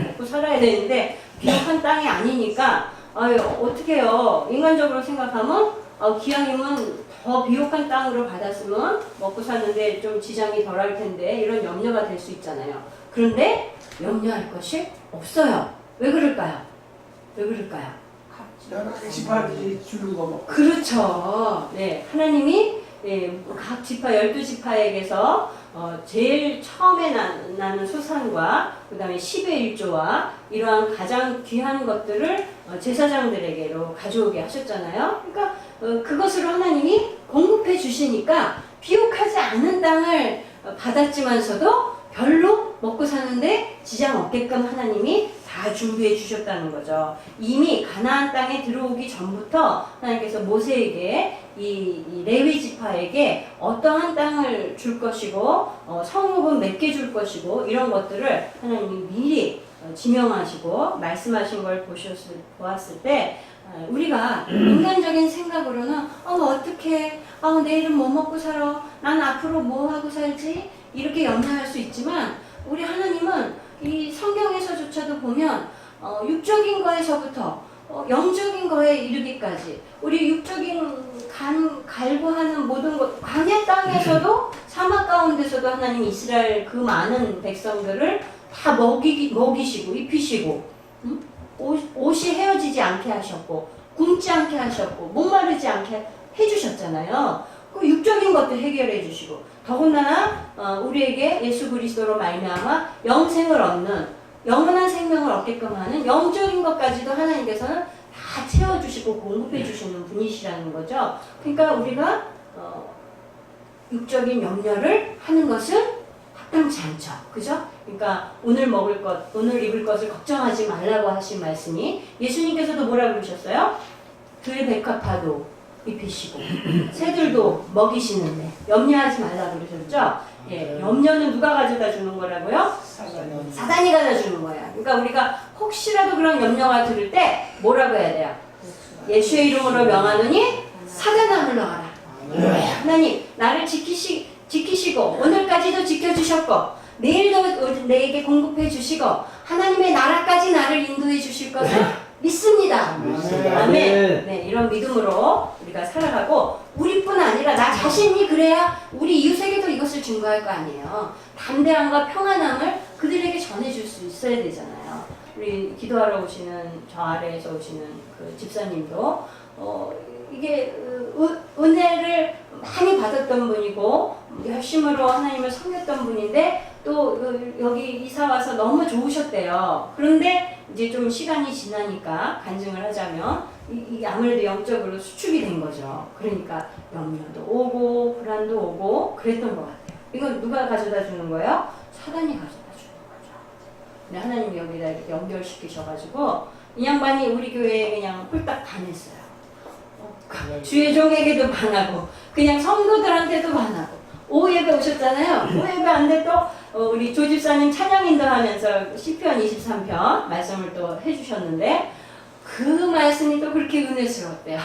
먹고 살아야 되는데 비옥한 땅이 아니니까 어떻게 해요? 인간적으로 생각하면 기왕이면 더 비옥한 땅으로 받았으면 먹고 사는데 좀 지장이 덜할 텐데 이런 염려가 될 수 있잖아요. 그런데 염려할 것이 없어요. 왜 그럴까요? 왜 그럴까요? 여러 개 지파들이 주는 거 먹고. 그렇죠. 네, 하나님이 각 지파 12지파에게서 제일 처음에 나는 수산과 그 다음에 10의 1조와 이러한 가장 귀한 것들을 제사장들에게로 가져오게 하셨잖아요. 그러니까 그것으로 하나님이 공급해 주시니까 비옥하지 않은 땅을 받았지만서도 별로 먹고 사는데 지장 없게끔 하나님이 다 준비해 주셨다는 거죠. 이미 가나안 땅에 들어오기 전부터 하나님께서 모세에게 이 레위 지파에게 어떠한 땅을 줄 것이고 성읍은 몇 개 줄 것이고 이런 것들을 하나님이 미리 지명하시고 말씀하신 걸 보았을 때 우리가 인간적인 생각으로는 어떻게 내일은 뭐 먹고 살아? 난 앞으로 뭐 하고 살지? 이렇게 염려할 수 있지만 우리 하나님은 이 성경에서조차도 보면 육적인 거에서부터 영적인 거에 이르기까지 우리 육적인 갈구하는 모든 것 광야 땅에서도 사막 가운데서도 하나님 이스라엘 그 많은 백성들을 다 먹이시고 입히시고 옷이 헤어지지 않게 하셨고 굶지 않게 하셨고 목마르지 않게 해주셨잖아요. 그 육적인 것도 해결해 주시고 더군다나 우리에게 예수 그리스도로 말미암아 영생을 얻는 영원한 생명을 얻게끔 하는 영적인 것까지도 하나님께서는 다 채워주시고 공급해 주시는 분이시라는 거죠. 그러니까 우리가 육적인 염려를 하는 것은 마땅치 않죠. 그죠? 그러니까 오늘 먹을 것, 오늘 입을 것을 걱정하지 말라고 하신 말씀이 예수님께서도 뭐라 그러셨어요? 들백합화도 입히시고 새들도 먹이시는데 염려하지 말라고 그러셨죠? 예, 염려는 누가 가져다 주는 거라고요? 사단이 가져다 주는 거예요. 그러니까 우리가 혹시라도 그런 염려가 들을 때 뭐라고 해야 돼요? 예수의 이름으로 명하노니 사단아 물러가라. 하나님 나를 지키시고 오늘까지도 지켜주셨고 내일도 내게 공급해 주시고 하나님의 나라까지 나를 인도해 주실 것을 믿습니다. 아멘. 네, 이런 믿음으로 우리가 살아가고 우리뿐 아니라 나 자신이 그래야 우리 이웃에게도 이것을 증거할 거 아니에요. 담대함과 평안함을 그들에게 전해줄 수 있어야 되잖아요. 우리 기도하러 오시는 저 아래에서 오시는 그 집사님도 이게 은혜를 많이 받았던 분이고 열심으로 하나님을 섬겼던 분인데 또 여기 이사 와서 너무 좋으셨대요. 그런데 이제 좀 시간이 지나니까 간증을 하자면 이 아무래도 영적으로 수축이 된 거죠. 그러니까 염려도 오고 불안도 오고 그랬던 것 같아요. 이건 누가 가져다 주는 거예요? 사단이 가져다 주는 거죠. 근데 하나님이 여기다 이렇게 연결시키셔가지고 이 양반이 우리 교회에 그냥 홀딱 반했어요. 주의 종에게도 반하고 그냥 성도들한테도 반하고 오예배 오셨잖아요. 오예배 안돼 또 우리 조 집사님 찬양 인도하면서 시편 23편 말씀을 또 해주셨는데 그 말씀이 또 그렇게 은혜스러웠대요.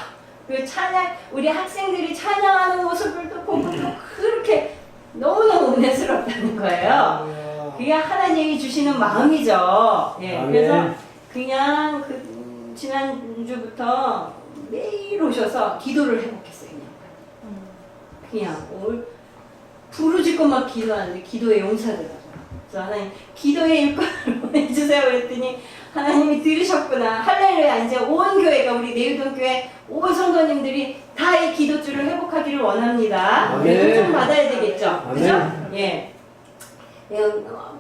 그 찬양 우리 학생들이 찬양하는 모습을 또 보고 또 그렇게 너무너무 은혜스럽다는 거예요. 그게 하나님이 주시는 마음이죠. 예, 그래서 그냥 그 지난주부터 매일 오셔서 기도를 회복했어요. 그냥 부르짖고 막 기도하는데 기도에 용사더라고요. 그래서 하나님 기도의 일꾼을 보내주세요 그랬더니 하나님이 들으셨구나. 할렐루야. 이제 온 교회가 우리 내유동교회 온 성도님들이 다 이 기도줄을 회복하기를 원합니다. 우리 좀 받아야 되겠죠. 그죠? 예.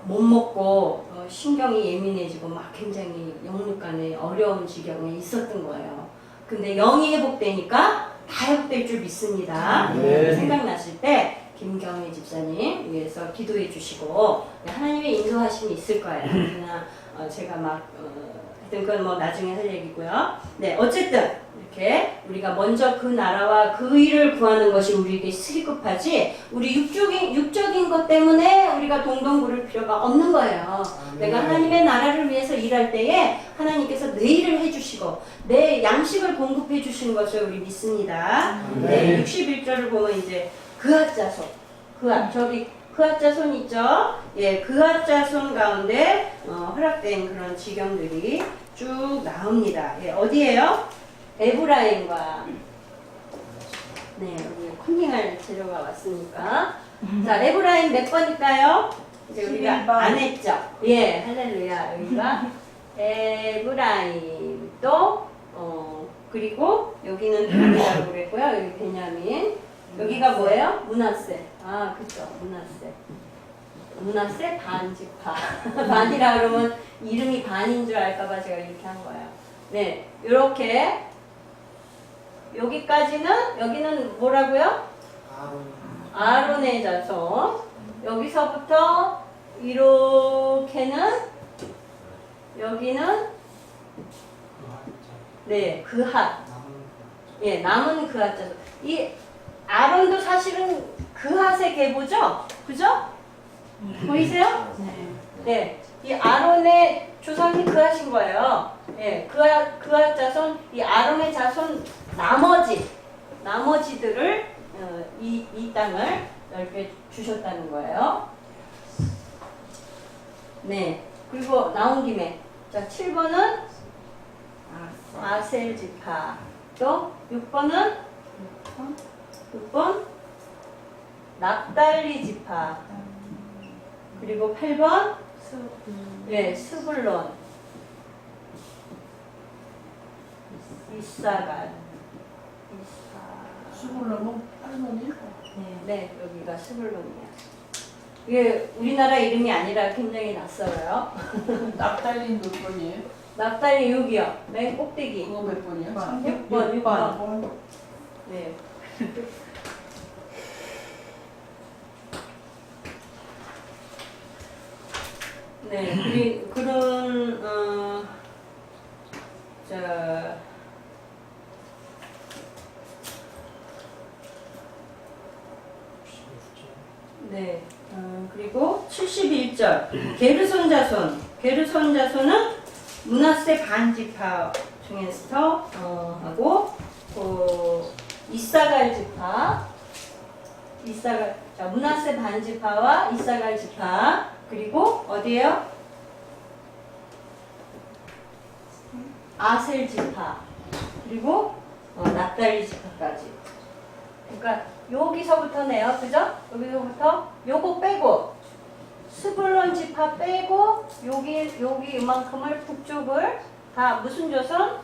못 먹고 신경이 예민해지고 막 굉장히 영육간에 어려운 지경에 있었던 거예요. 근데 영이 회복되니까 다 회복될 줄 믿습니다. 생각나실 때 김경희 집사님 위해서 기도해 주시고 하나님의 인도하심이 있을 거예요. 그러나 제가 막 하여튼 그건 뭐 나중에 할 얘기고요. 네, 어쨌든 이렇게 우리가 먼저 그 나라와 그 일을 구하는 것이 우리에게 시급하지 우리 육적인 것 때문에 우리가 동동 구를 필요가 없는 거예요. 내가 하나님의 나라를 위해서 일할 때에 하나님께서 내 일을 해주시고 내 양식을 공급해 주시는 것을 우리 믿습니다. 네, 61절을 보면 이제 그앗자손, 저기 그앗자손 있죠? 예, 그앗자손 가운데 허락된 그런 지경들이 쭉 나옵니다. 예, 어디에요? 에브라임과 네, 여기 컨닝할 재료가 왔으니까 자, 에브라임 몇 번일까요? 이제 우리가 11번. 안 했죠? 예, 할렐루야. 여기가 에브라임 또 그리고 여기는 단이라고 그랬고요. 여기 베냐민. 여기가 뭐예요? 므낫세. 아, 그쵸. 므낫세 반지파. 반이라 그러면 이름이 반인 줄 알까봐 제가 이렇게 한 거예요. 네, 이렇게 여기까지는 여기는 뭐라고요? 아론의 자손. 여기서부터 이렇게는 여기는 네, 그핫. 예, 남은 그핫 자손. 이 아론도 사실은 그핫의 계보죠? 그죠? 보이세요? 네. 이 아론의 조상이 그핫인 거예요. 예, 그핫 자손, 이 아론의 자손 나머지들을 이 땅을 넓게 주셨다는 거예요. 네. 그리고 나온 김에 자, 7번은 아셀 지파. 또 6번은 6번 납달리 지파. 그리고 8번 네, 스불론. 이사갈. 수고라면 할머니? 네, 여기가 스불론이야. 이게 우리나라 이름이 아니라 굉장히 낯설어요. 납달린 몇 번이에요? 납달리 6이요. 맨 꼭대기. 그거 몇 번이야? 6번. 네. 네, 그런 자. 네, 그리고 71절 게르손 자손. 게르손 자손은 므낫세 반지파 중에서 하고 이사갈 지파, 자 므낫세 반지파와 이사갈 지파, 그리고 어디에요? 아셀 지파, 그리고 납달리 지파까지. 그러니까 여기서부터네요, 그죠? 여기서부터 요거 빼고 스불론 지파 빼고 여기 이만큼을 북쪽을 다 무슨 자손?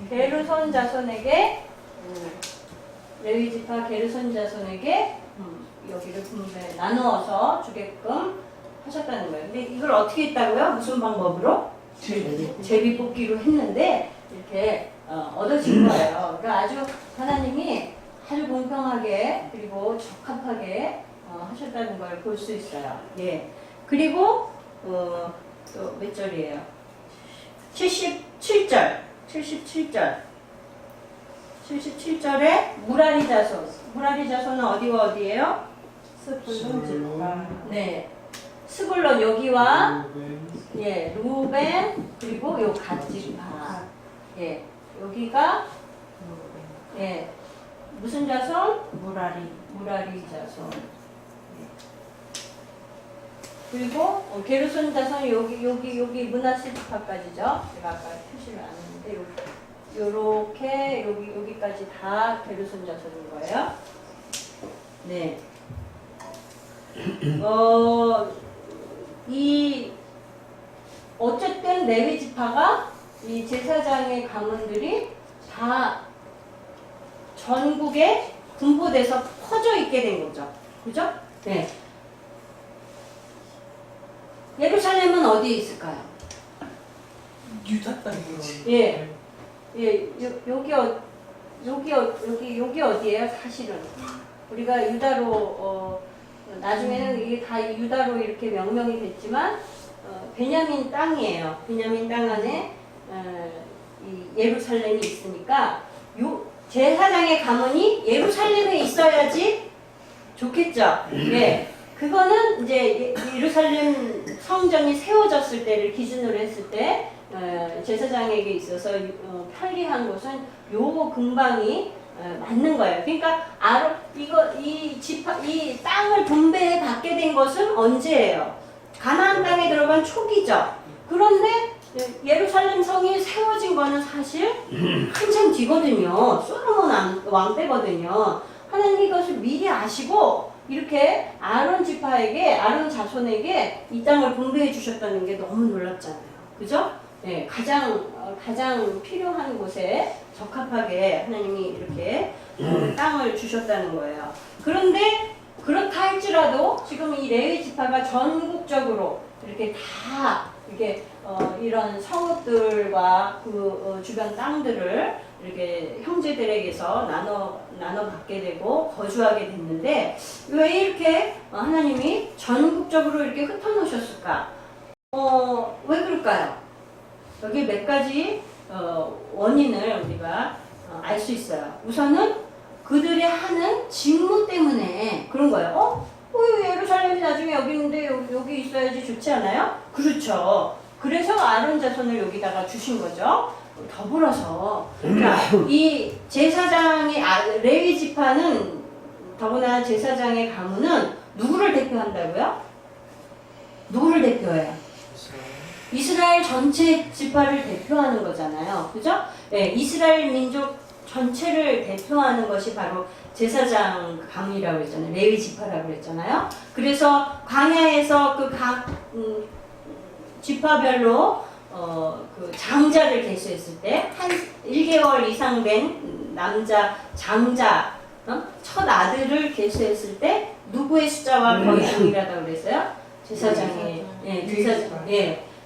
게르손 자손에게 레위 지파 게르손 자손에게 여기를 분배 나누어서 주게끔 하셨다는 거예요. 근데 이걸 어떻게 했다고요? 무슨 방법으로? 제비 뽑기로 했는데 이렇게 얻어진 거예요. 그러니까 아주 하나님이 아주 공평하게 그리고 적합하게 하셨다는 걸 볼 수 있어요. 예. 그리고 또 몇 절이에요? 77절. 77절에 무라리 자손. 무라리 자손은 어디와 어디예요? 스불론 지파. 네. 스불론 여기와 예, 루벤 그리고 요 갓지파. 예. 여기가 예. 무슨 자손? 무라리 자손. 그리고 게르손 자손이 여기 므낫세 지파까지죠. 제가 아까 표시를 안 했는데 요렇게 여기까지 다 게르손 자손인 거예요. 네. 어쨌든 레위 지파가 이 제사장의 가문들이 다 전국에 분포돼서 퍼져 있게 된 거죠. 그죠? 네. 예루살렘은 어디에 있을까요? 유다 땅이요. 예. 여기 어디예요? 사실은 우리가 유다로 나중에는 이게 다 유다로 이렇게 명명이 됐지만 베냐민 땅이에요. 베냐민 땅 안에 이 예루살렘이 있으니까 제사장의 가문이 예루살렘에 있어야지 좋겠죠. 예. 그거는 이제 예루살렘 성전이 세워졌을 때를 기준으로 했을 때 제사장에게 있어서 편리한 곳은 요 근방이 맞는 거예요. 그러니까 이 땅을 분배해 받게 된 것은 언제예요? 가나안 땅에 들어간 초기죠. 그런데 예루살렘 성이 세워진 거는 사실 한참 뒤거든요. 솔로몬 왕 때거든요. 하나님이 이것을 미리 아시고 이렇게 아론 자손에게 이 땅을 분배해 주셨다는 게 너무 놀랍잖아요. 그죠? 네, 가장 필요한 곳에 적합하게 하나님이 이렇게 땅을 주셨다는 거예요. 그런데 그렇다 할지라도 지금 이 레위 지파가 전국적으로 이렇게 다 이렇게 이런 성읍들과 그 주변 땅들을 이렇게 형제들에게서 나눠 받게 되고 거주하게 됐는데 왜 이렇게 하나님이 전국적으로 이렇게 흩어놓으셨을까? 왜 그럴까요? 여기 몇 가지 원인을 우리가 알 수 있어요. 우선은 그들이 하는 직무 때문에 그런 거예요. 예루살렘이 나중에 여기 있는데 여기 있어야지 좋지 않아요? 그렇죠. 그래서 아론 자손을 여기다가 주신 거죠. 더불어서 이 제사장의 레위 지파는 더구나 제사장의 가문은 누구를 대표한다고요? 누구를 대표해요? 이스라엘 전체 지파를 대표하는 거잖아요. 그죠? 네, 이스라엘 민족 전체를 대표하는 것이 바로 제사장 가문이라고 했잖아요. 레위 지파라고 했잖아요. 그래서 광야에서 그 각 지파별로 그 장자를 계수했을 때 한 1개월 이상 된 남자 장자 첫 아들을 계수했을 때 누구의 숫자와 거의 동일하다고 그랬어요? 제사장의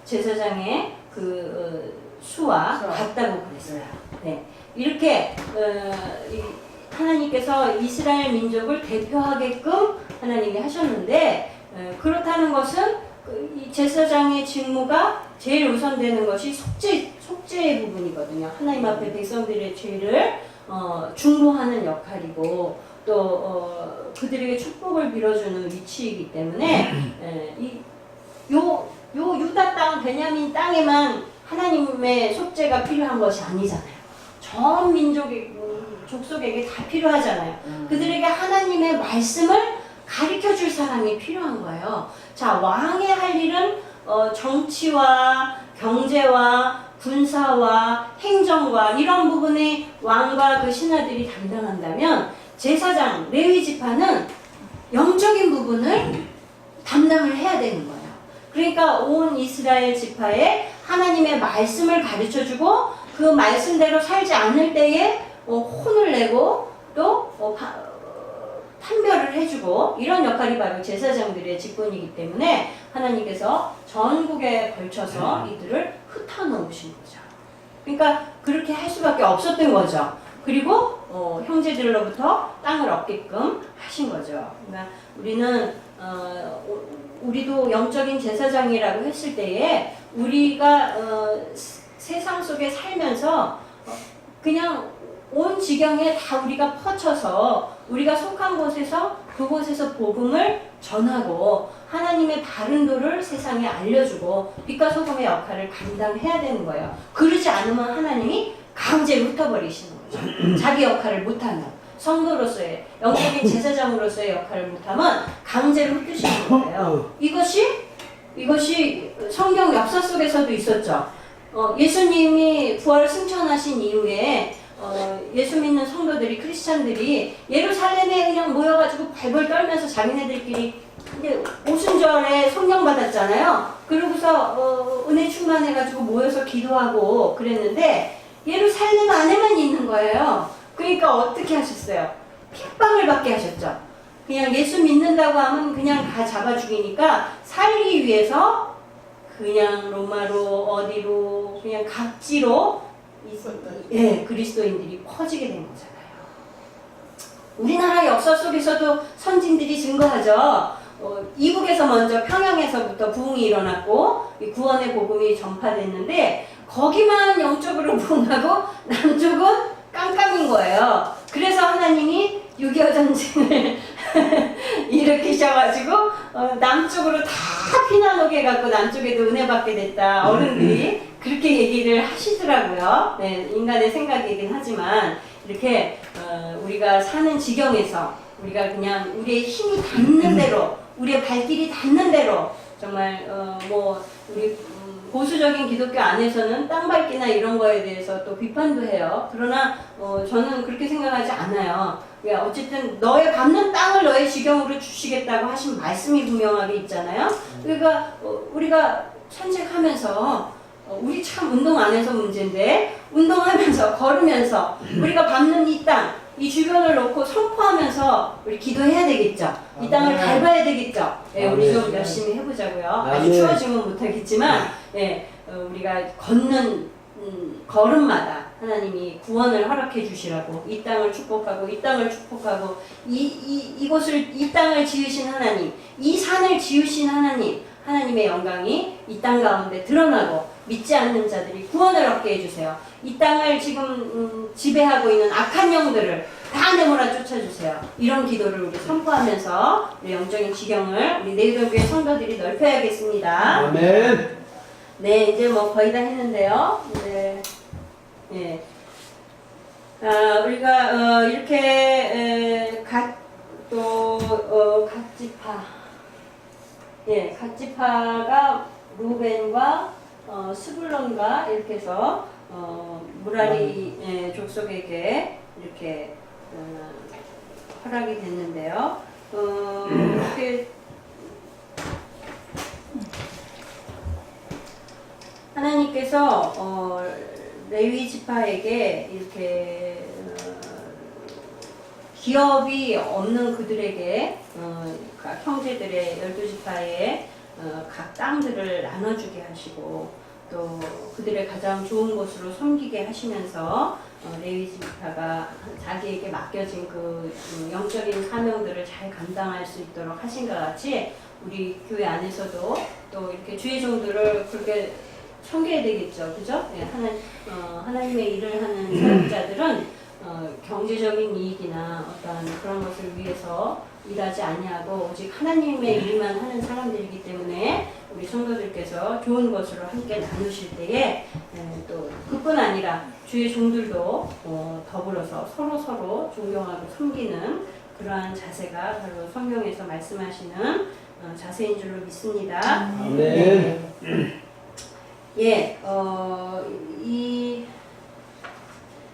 제사장의 그 수와 같다고 그랬어요. 네. 이렇게 하나님께서 이스라엘 민족을 대표하게끔 하나님이 하셨는데 그렇다는 것은 이 제사장의 직무가 제일 우선되는 것이 속죄의 부분이거든요. 하나님 앞에 백성들의 죄를 중보하는 역할이고 또 그들에게 축복을 빌어주는 위치이기 때문에 요 유다 땅, 베냐민 땅에만 하나님의 속죄가 필요한 것이 아니잖아요. 전 민족의 족속에게 다 필요하잖아요. 그들에게 하나님의 말씀을 가르쳐 줄 사람이 필요한 거예요. 자, 왕의 할 일은 정치와 경제와 군사와 행정과 이런 부분에 왕과 그 신하들이 담당한다면 제사장, 레위 지파는 영적인 부분을 담당을 해야 되는 거예요. 그러니까 온 이스라엘 지파에 하나님의 말씀을 가르쳐주고 그 말씀대로 살지 않을 때에 혼을 내고 또 판별을 해주고 이런 역할이 바로 제사장들의 직분이기 때문에 하나님께서 전국에 걸쳐서 이들을 흩어놓으신 거죠. 그러니까 그렇게 할 수밖에 없었던 거죠. 그리고 형제들로부터 땅을 얻게끔 하신 거죠. 그러니까 우리도 영적인 제사장이라고 했을 때에 우리가 세상 속에 살면서 그냥 온 지경에 다 우리가 퍼쳐서 우리가 속한 곳에서 그곳에서 복음을 전하고 하나님의 바른 도를 세상에 알려주고 빛과 소금의 역할을 감당해야 되는 거예요. 그러지 않으면 하나님이 강제로 흩어버리시는 거죠. 자기 역할을 못하면 성도로서의 영적인 제사장으로서의 역할을 못하면 강제로 흩으시는 거예요. 이것이 성경 역사 속에서도 있었죠. 예수님이 부활 승천하신 이후에 예수 믿는 성도들이 크리스찬들이 예루살렘에 그냥 모여가지고 발벌 떨면서 자기네들끼리 이제 오순절에 성령 받았잖아요. 그러고서 은혜 충만해가지고 모여서 기도하고 그랬는데 예루살렘 안에만 있는 거예요. 그러니까 어떻게 하셨어요? 핍박을 받게 하셨죠. 그냥 예수 믿는다고 하면 그냥 다 잡아 죽이니까 살기 위해서 그냥 로마로 어디로 그냥 각지로 그리스도인들이 퍼지게 된 거잖아요. 우리나라 역사 속에서도 선진들이 증거하죠. 이북에서 먼저 평양에서부터 부흥이 일어났고 구원의 복음이 전파됐는데 거기만 영적으로 부흥하고 남쪽은 깜깜인 거예요. 그래서 하나님이 6.25 전쟁을 일으키셔가지고 남쪽으로 다 피난 오게 해갖고 남쪽에도 은혜 받게 됐다. 어른들이 그렇게 얘기를 하시더라고요. 네, 인간의 생각이긴 하지만 이렇게 우리가 사는 지경에서 우리가 그냥 우리의 힘이 닿는 대로 우리의 발길이 닿는 대로 정말 우리 보수적인 기독교 안에서는 땅 밟기나 이런 거에 대해서 또 비판도 해요. 그러나 저는 그렇게 생각하지 않아요. 어쨌든 너의 밟는 땅을 너의 지경으로 주시겠다고 하신 말씀이 분명하게 있잖아요. 그러니까 우리가 산책하면서 우리 참 운동 안 해서 문제인데 운동하면서 걸으면서 우리가 밟는 이 땅, 이 주변을 놓고 선포하면서 우리 기도해야 되겠죠. 이 땅을 밟아야 되겠죠. 우리 좀 열심히 해보자고요. 아주 추워지면 못하겠지만 우리가 걷는 걸음마다 하나님이 구원을 허락해 주시라고 이 땅을 축복하고 이 땅을 축복하고 이 땅을 지으신 하나님, 이 산을 지으신 하나님, 하나님의 영광이 이 땅 가운데 드러나고 믿지 않는 자들이 구원을 얻게 해주세요. 이 땅을 지금 지배하고 있는 악한 영들을 다 내몰아 쫓아주세요. 이런 기도를 우리 선포하면서 우리 영적인 지경을 우리 내일교회 성도들이 넓혀야겠습니다. 아멘. 네, 이제 거의 다 했는데요. 네. 우리가 이렇게 각지파가 루벤과 스불론과 이렇게 해서 무라리 족속에게 이렇게 허락이 됐는데요. 이렇게 하나님께서 레위 지파에게 이렇게 기업이 없는 그들에게 형제들의 12지파에 각 땅들을 나눠주게 하시고 또 그들의 가장 좋은 곳으로 섬기게 하시면서 레위 지파가 자기에게 맡겨진 그 영적인 사명들을 잘 감당할 수 있도록 하신 것 같이 우리 교회 안에서도 또 이렇게 주의 종들을 그렇게 섬겨야 되겠죠, 그죠? 예, 하나님의 일을 하는 사역자들은 경제적인 이익이나 어떤 그런 것을 위해서 일하지 아니하고 오직 하나님의 일만 하는 사람들이기 때문에 우리 성도들께서 좋은 것으로 함께 나누실 때에 또 그뿐 아니라 주의 종들도 더불어서 서로 존경하고 섬기는 그러한 자세가 바로 성경에서 말씀하시는 자세인 줄로 믿습니다. 네. 예,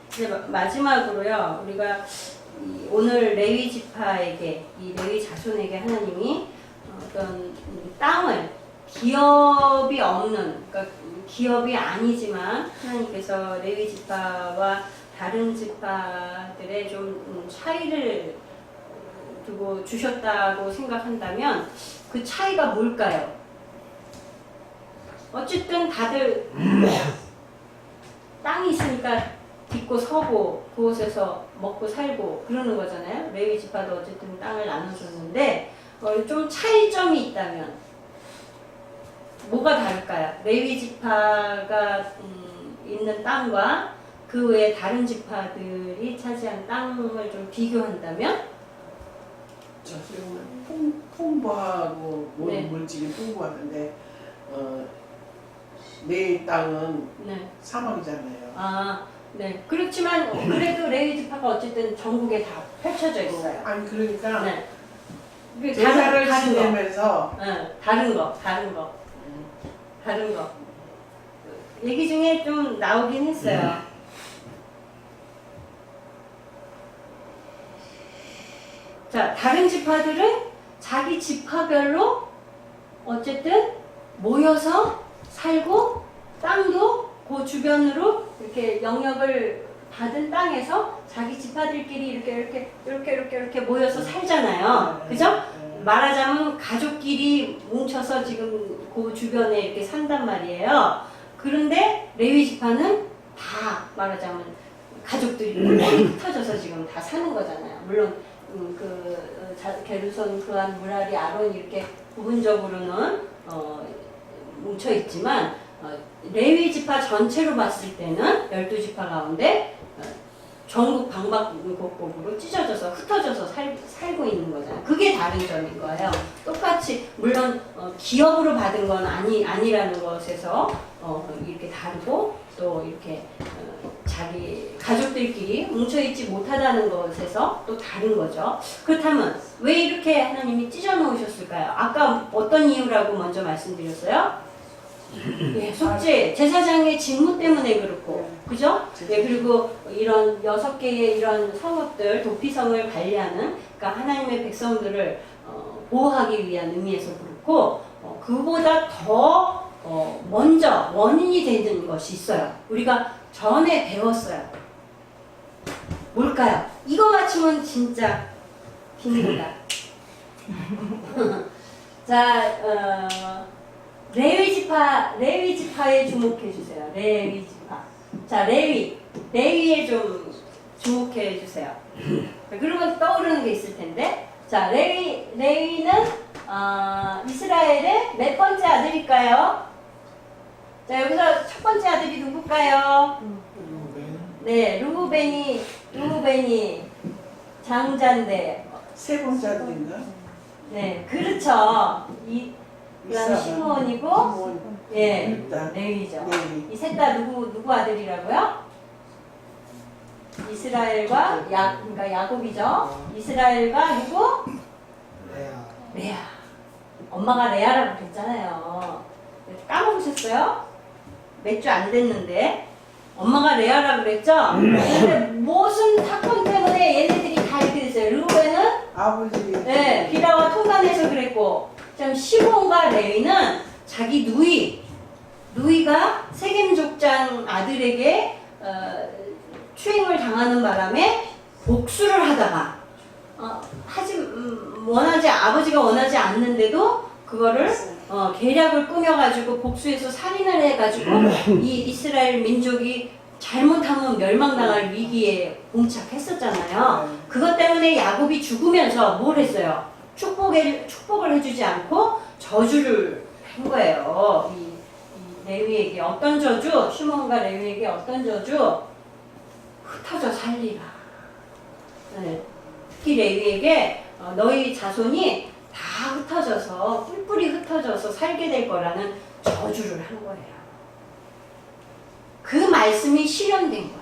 이제 마지막으로요, 우리가 오늘 레위 지파에게, 이 레위 자손에게 하나님이 어떤 땅을 기업이 없는, 그러니까 기업이 아니지만 하나님께서 레위 지파와 다른 지파들의 좀 차이를 두고 주셨다고 생각한다면 그 차이가 뭘까요? 어쨌든 다들 땅이 있으니까 딛고 서고 그곳에서 먹고 살고 그러는 거잖아요. 레위 지파도 어쨌든 땅을 나눠줬는데 좀 차이점이 있다면 뭐가 다를까요? 레위 지파가 있는 땅과 그 외에 다른 지파들이 차지한 땅을 좀 비교한다면 지금 풍부하고 네. 물질이 풍부하는데 내 땅은 네. 사막이잖아요. 아, 네. 그렇지만 그래도 레위 지파가 어쨌든 전국에 다 펼쳐져 있어요. 아니 그러니까 네. 그게 제사를 거. 지내면서 다른 거. 얘기 중에 좀 나오긴 했어요. 자, 다른 지파들은 자기 지파별로 어쨌든 모여서 살고 땅도 그 주변으로 이렇게 영역을 받은 땅에서 자기 지파들끼리 이렇게 모여서 살잖아요. 그죠? 말하자면 가족끼리 뭉쳐서 지금 그 주변에 이렇게 산단 말이에요. 그런데 레위 지파는 다 말하자면 가족들이 똘똘히 흩어져서 지금 다 사는 거잖아요. 물론 게르손, 그한, 무라리, 아론 이렇게 부분적으로는 뭉쳐 있지만 레위 지파 전체로 봤을 때는 12지파 가운데 전국 방방곡곡으로 찢어져서 흩어져서 살고 있는 거잖아요. 그게 다른 점인 거예요. 똑같이 물론 기업으로 받은 건 아니라는 것에서 이렇게 다르고 또 이렇게 자기 가족들끼리 뭉쳐있지 못하다는 것에서 또 다른 거죠. 그렇다면 왜 이렇게 하나님이 찢어 놓으셨을까요? 아까 어떤 이유라고 먼저 말씀드렸어요? 예, 속죄, 제사장의 직무 때문에 그렇고, 그죠? 예, 그리고 이런 6개의 이런 성읍들, 도피성을 관리하는, 그러니까 하나님의 백성들을 보호하기 위한 의미에서 그렇고, 그보다 더 먼저 원인이 되는 것이 있어요. 우리가 전에 배웠어요. 뭘까요? 이거 맞추면 진짜 빕니다. 자, 레위 지파에 주목해 주세요. 레위 지파. 자, 레위에 좀 주목해 주세요. 그러면 떠오르는 게 있을 텐데. 자, 레위는 이스라엘의 몇 번째 아들일까요? 자, 여기서 첫 번째 아들이 누굴까요? 네, 루벤이 장자인데. 세 번째 아들인가? 네, 그렇죠. 그다음 시므온이고, 예, 레위죠. 이 셋 다 누구 아들이라고요? 이스라엘과 그러니까 야곱이죠. 이스라엘과 누구? 레아. 엄마가 레아라고 그랬잖아요. 까먹으셨어요? 몇 주 안 됐는데 엄마가 레아라고 그랬죠? 근데 무슨 사건 때문에 얘네들이 다 이렇게 됐어요. 르우벤은 아버지. 네, 비라와 통간에서 그랬고, 참 시므온과 레위는 자기 누이가 세겜 족장 아들에게 추행을 당하는 바람에 복수를 하다가 아버지가 원하지 않는데도 그거를 계략을 꾸며가지고 복수해서 살인을 해가지고 이 이스라엘 민족이 잘못하면 멸망당할 위기에 봉착했었잖아요. 그것 때문에 야곱이 죽으면서 뭘 했어요? 축복을 해주지 않고 저주를 한 거예요. 이 레위에게 어떤 저주? 시몬과 레위에게 어떤 저주? 흩어져 살리라. 네. 특히 레위에게 너희 자손이 다 흩어져서 뿔뿔이 흩어져서 살게 될 거라는 저주를 한 거예요. 그 말씀이 실현된 거예요.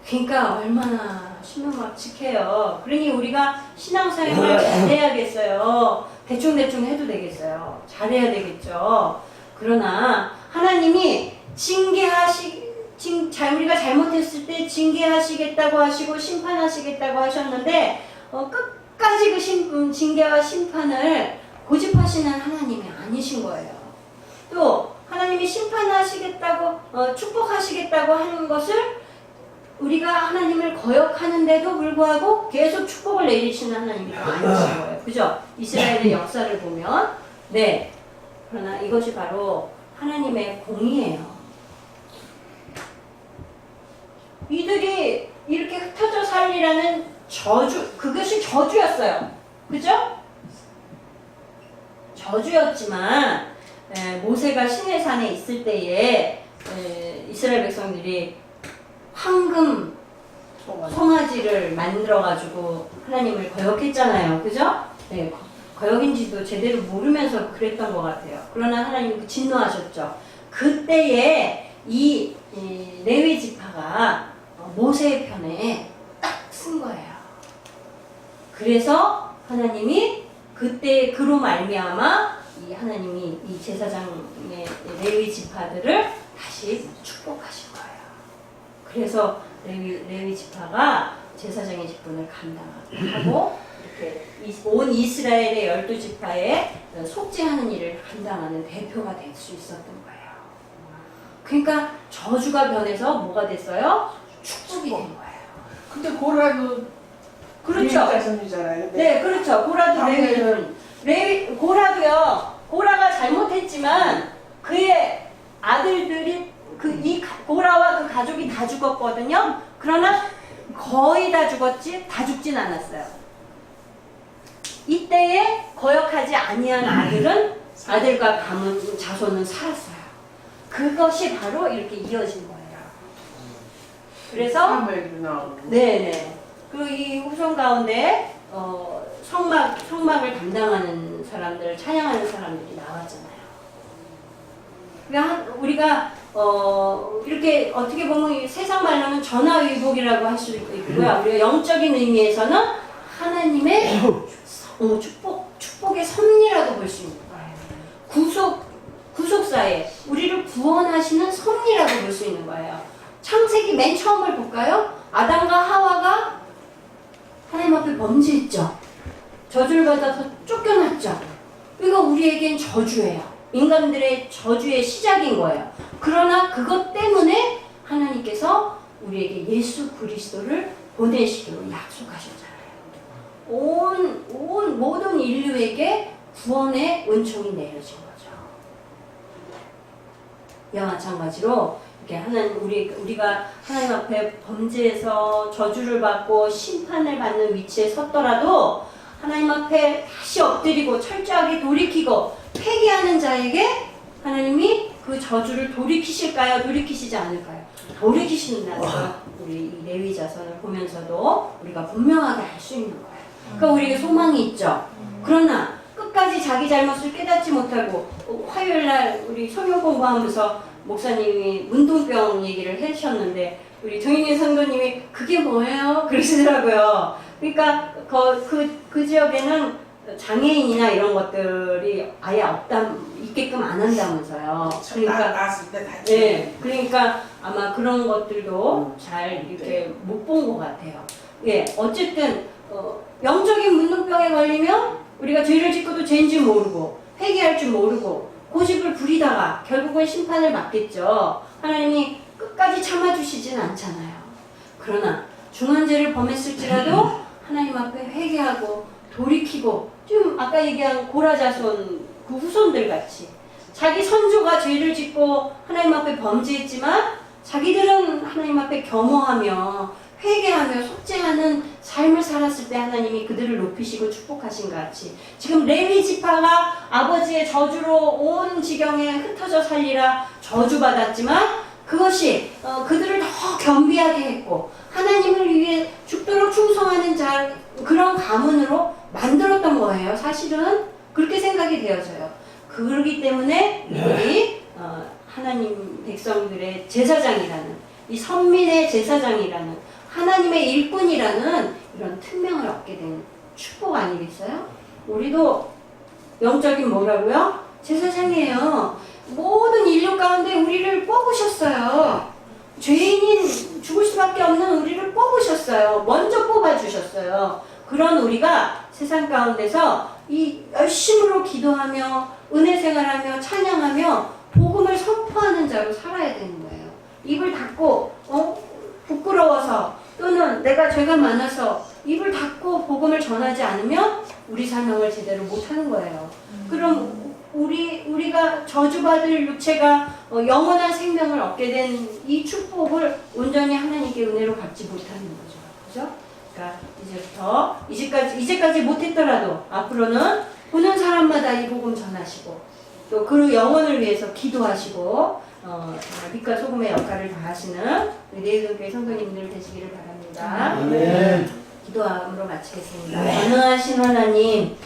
그러니까 얼마나 신명막측해요. 그러니 우리가 신앙생활을 잘해야겠어요. 대충대충 해도 되겠어요. 잘해야 되겠죠. 그러나 하나님이 우리가 잘못했을 때 징계하시겠다고 하시고 심판하시겠다고 하셨는데 끝까지 그 징계와 심판을 고집하시는 하나님이 아니신 거예요. 또 하나님이 심판하시겠다고 축복하시겠다고 하는 것을 우리가 하나님을 거역하는데도 불구하고 계속 축복을 내리시는 하나님이 아니신 거예요. 그죠? 이스라엘의 역사를 보면 네. 그러나 이것이 바로 하나님의 공의예요. 이들이 이렇게 흩어져 살리라는 그것이 저주였어요. 그죠? 저주였지만 모세가 시내산에 있을 때에 이스라엘 백성들이 황금 송아지를 만들어가지고 하나님을 거역했잖아요. 그죠? 네, 거역인지도 제대로 모르면서 그랬던 것 같아요. 그러나 하나님 진노하셨죠. 그때에 이 레위 지파가 모세의 편에 딱 쓴 거예요. 그래서 하나님이 그때 그로 말미암아 하나님이 이 제사장의 레위 지파들을 다시 축복하신 거예요. 그래서 레위 지파가 제사장의 직분을 감당하고 이렇게 온 이스라엘의 12지파에 속죄하는 일을 감당하는 대표가 될 수 있었던 거예요. 그러니까 저주가 변해서 뭐가 됐어요? 축복이 된 거예요. 근데 고라도 그렇죠. 자손이잖아요. 네, 그렇죠. 고라도 고라도요. 고라가 잘못했지만 그의 아들들이 고라와 그 가족이 다 죽었거든요. 그러나 거의 다 죽었지 다 죽진 않았어요. 이때에 거역하지 아니한 아들과 가문 자손은 살았어요. 그것이 바로 이렇게 이어진 거예요. 그래서 네네 이 후손 가운데 성막을 담당하는 사람들, 찬양하는 사람들이 나왔잖아요. 그러니까 우리가 이렇게 어떻게 보면 세상 말로는 전화위복이라고 할 수 있고요. 우리가 영적인 의미에서는 하나님의 축복의 섭리라고 볼 수 있는 거예요. 구속사에 우리를 구원하시는 섭리라고 볼 수 있는 거예요. 창세기 맨 처음을 볼까요? 아담과 하와가 하나님 앞에 범죄했죠. 저주를 받아서 쫓겨났죠. 이거 우리에겐 저주예요. 인간들의 저주의 시작인 거예요. 그러나 그것 때문에 하나님께서 우리에게 예수 그리스도를 보내시기로 약속하셨잖아요. 모든 인류에게 구원의 은총이 내려진 거죠. 이와 마찬가지로 이렇게 우리가 하나님 앞에 범죄해서 저주를 받고 심판을 받는 위치에 섰더라도 하나님 앞에 다시 엎드리고 철저하게 돌이키고 회개하는 자에게 하나님이 그 저주를 돌이키실까요? 돌이키시지 않을까요? 돌이키신다는 걸 우리 이 레위 자손을 보면서도 우리가 분명하게 알 수 있는 거예요. 그러니까 우리에게 소망이 있죠. 그러나 끝까지 자기 잘못을 깨닫지 못하고 화요일날 우리 성경 공부하면서 목사님이 문둥병 얘기를 해주셨는데 우리 정인희 선교님이 그게 뭐예요? 그러시더라고요. 그러니까 그 지역에는 장애인이나 이런 것들이 아예 있게끔 안 한다면서요. 그러니까 나왔을 때 다. 네, 그러니까 아마 그런 것들도 잘 이렇게 못 본 것 같아요. 예, 어쨌든 영적인 문둥병에 걸리면 우리가 죄를 짓고도 죄인지 모르고 회개할 줄 모르고 고집을 부리다가 결국은 심판을 받겠죠. 하나님이 끝까지 참아주시진 않잖아요. 그러나 중한 죄를 범했을지라도 하나님 앞에 회개하고 돌이키고 좀 아까 얘기한 고라 자손 그 후손들 같이 자기 선조가 죄를 짓고 하나님 앞에 범죄했지만 자기들은 하나님 앞에 겸허하며 회개하며 속죄하는 삶을 살았을 때 하나님이 그들을 높이시고 축복하신 것 같이 지금 레위 지파가 아버지의 저주로 온 지경에 흩어져 살리라 저주받았지만 그것이 그들을 더 겸비하게 했고 하나님을 위해 죽도록 충성하는 자 그런 가문으로 만들었던 거예요. 사실은 그렇게 생각이 되어져요. 그렇기 때문에 우리 하나님 백성들의 제사장이라는 이 선민의 제사장이라는 하나님의 일꾼이라는 이런 특명을 얻게 된 축복 아니겠어요? 우리도 영적인 뭐라고요? 제사장이에요. 모든 인류 가운데 우리를 뽑으셨어요. 죄인인 죽을 수밖에 없는 우리를 뽑으셨어요. 먼저 뽑아주셨어요. 그런 우리가 세상 가운데서 이 열심으로 기도하며 은혜 생활하며 찬양하며 복음을 선포하는 자로 살아야 되는 거예요. 입을 닫고 부끄러워서 또는 내가 죄가 많아서 입을 닫고 복음을 전하지 않으면 우리 사명을 제대로 못하는 거예요. 그럼 우리가 저주받을 육체가 영원한 생명을 얻게 된 이 축복을 온전히 하나님께 은혜로 갚지 못하는 거죠. 그죠? 그러니까 이제까지 못했더라도 앞으로는 보는 사람마다 이 복음 전하시고 또 그 영혼을 위해서 기도하시고 정말 빛과 소금의 역할을 다하시는 우리 내일교회 성도님들 되시기를 바랍니다. 아멘. 기도함으로 마치겠습니다. 전능하신 하나님,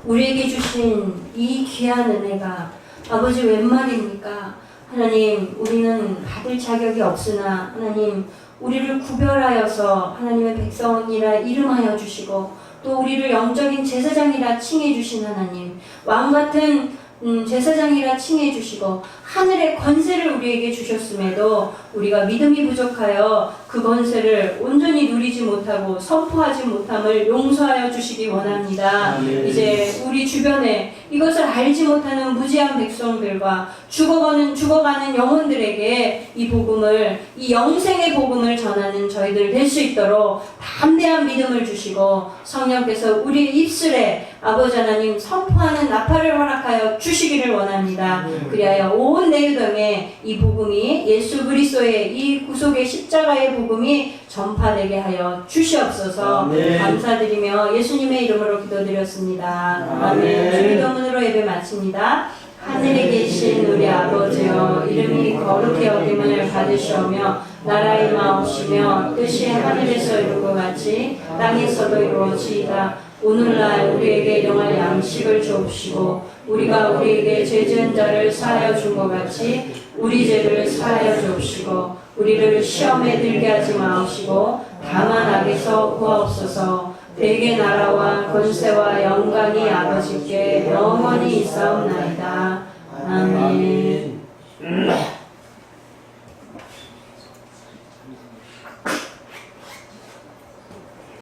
우리에게 주신 이 귀한 은혜가 아버지 웬 말입니까? 하나님, 우리는 받을 자격이 없으나 하나님, 우리를 구별하여서 하나님의 백성이라 이름하여 주시고 또 우리를 영적인 제사장이라 칭해 주신 하나님, 왕같은 제사장이라 칭해 주시고 하늘의 권세를 우리에게 주셨음에도 우리가 믿음이 부족하여 그 권세를 온전히 누리지 못하고 선포하지 못함을 용서하여 주시기 원합니다. 아멘. 이제 우리 주변에 이것을 알지 못하는 무지한 백성들과 죽어가는 영혼들에게 이 복음을, 이 영생의 복음을 전하는 저희들 될 수 있도록 담대한 믿음을 주시고 성령께서 우리 입술에 아버지 하나님 선포하는 나팔을 허락하여 주시기를 원합니다. 그리하여 온 내유동에 이 복음이 예수 그리스도의 이 구속의 십자가의 복음이 전파되게 하여 주시옵소서. 아멘. 감사드리며 예수님의 이름으로 기도드렸습니다. 아멘. 주기도문으로 예배 마칩니다. 하늘에 계신 우리 아버지여, 이름이 거룩히 여김을 받으시오며 나라의 마옵시며 뜻이 하늘에서 이룬 것 같이 땅에서도 이루어지이다. 오늘날 우리에게 일용할 양식을 주옵시고 우리가 우리에게 죄 지은 자를 사하여 준 것 같이 우리 죄를 사하여 주옵시고 우리를 시험에 들게 하지 마옵시고 다만 악에서 구하옵소서. 대개 나라와 권세와 영광이 아버지께 영원히 있사옵나이다.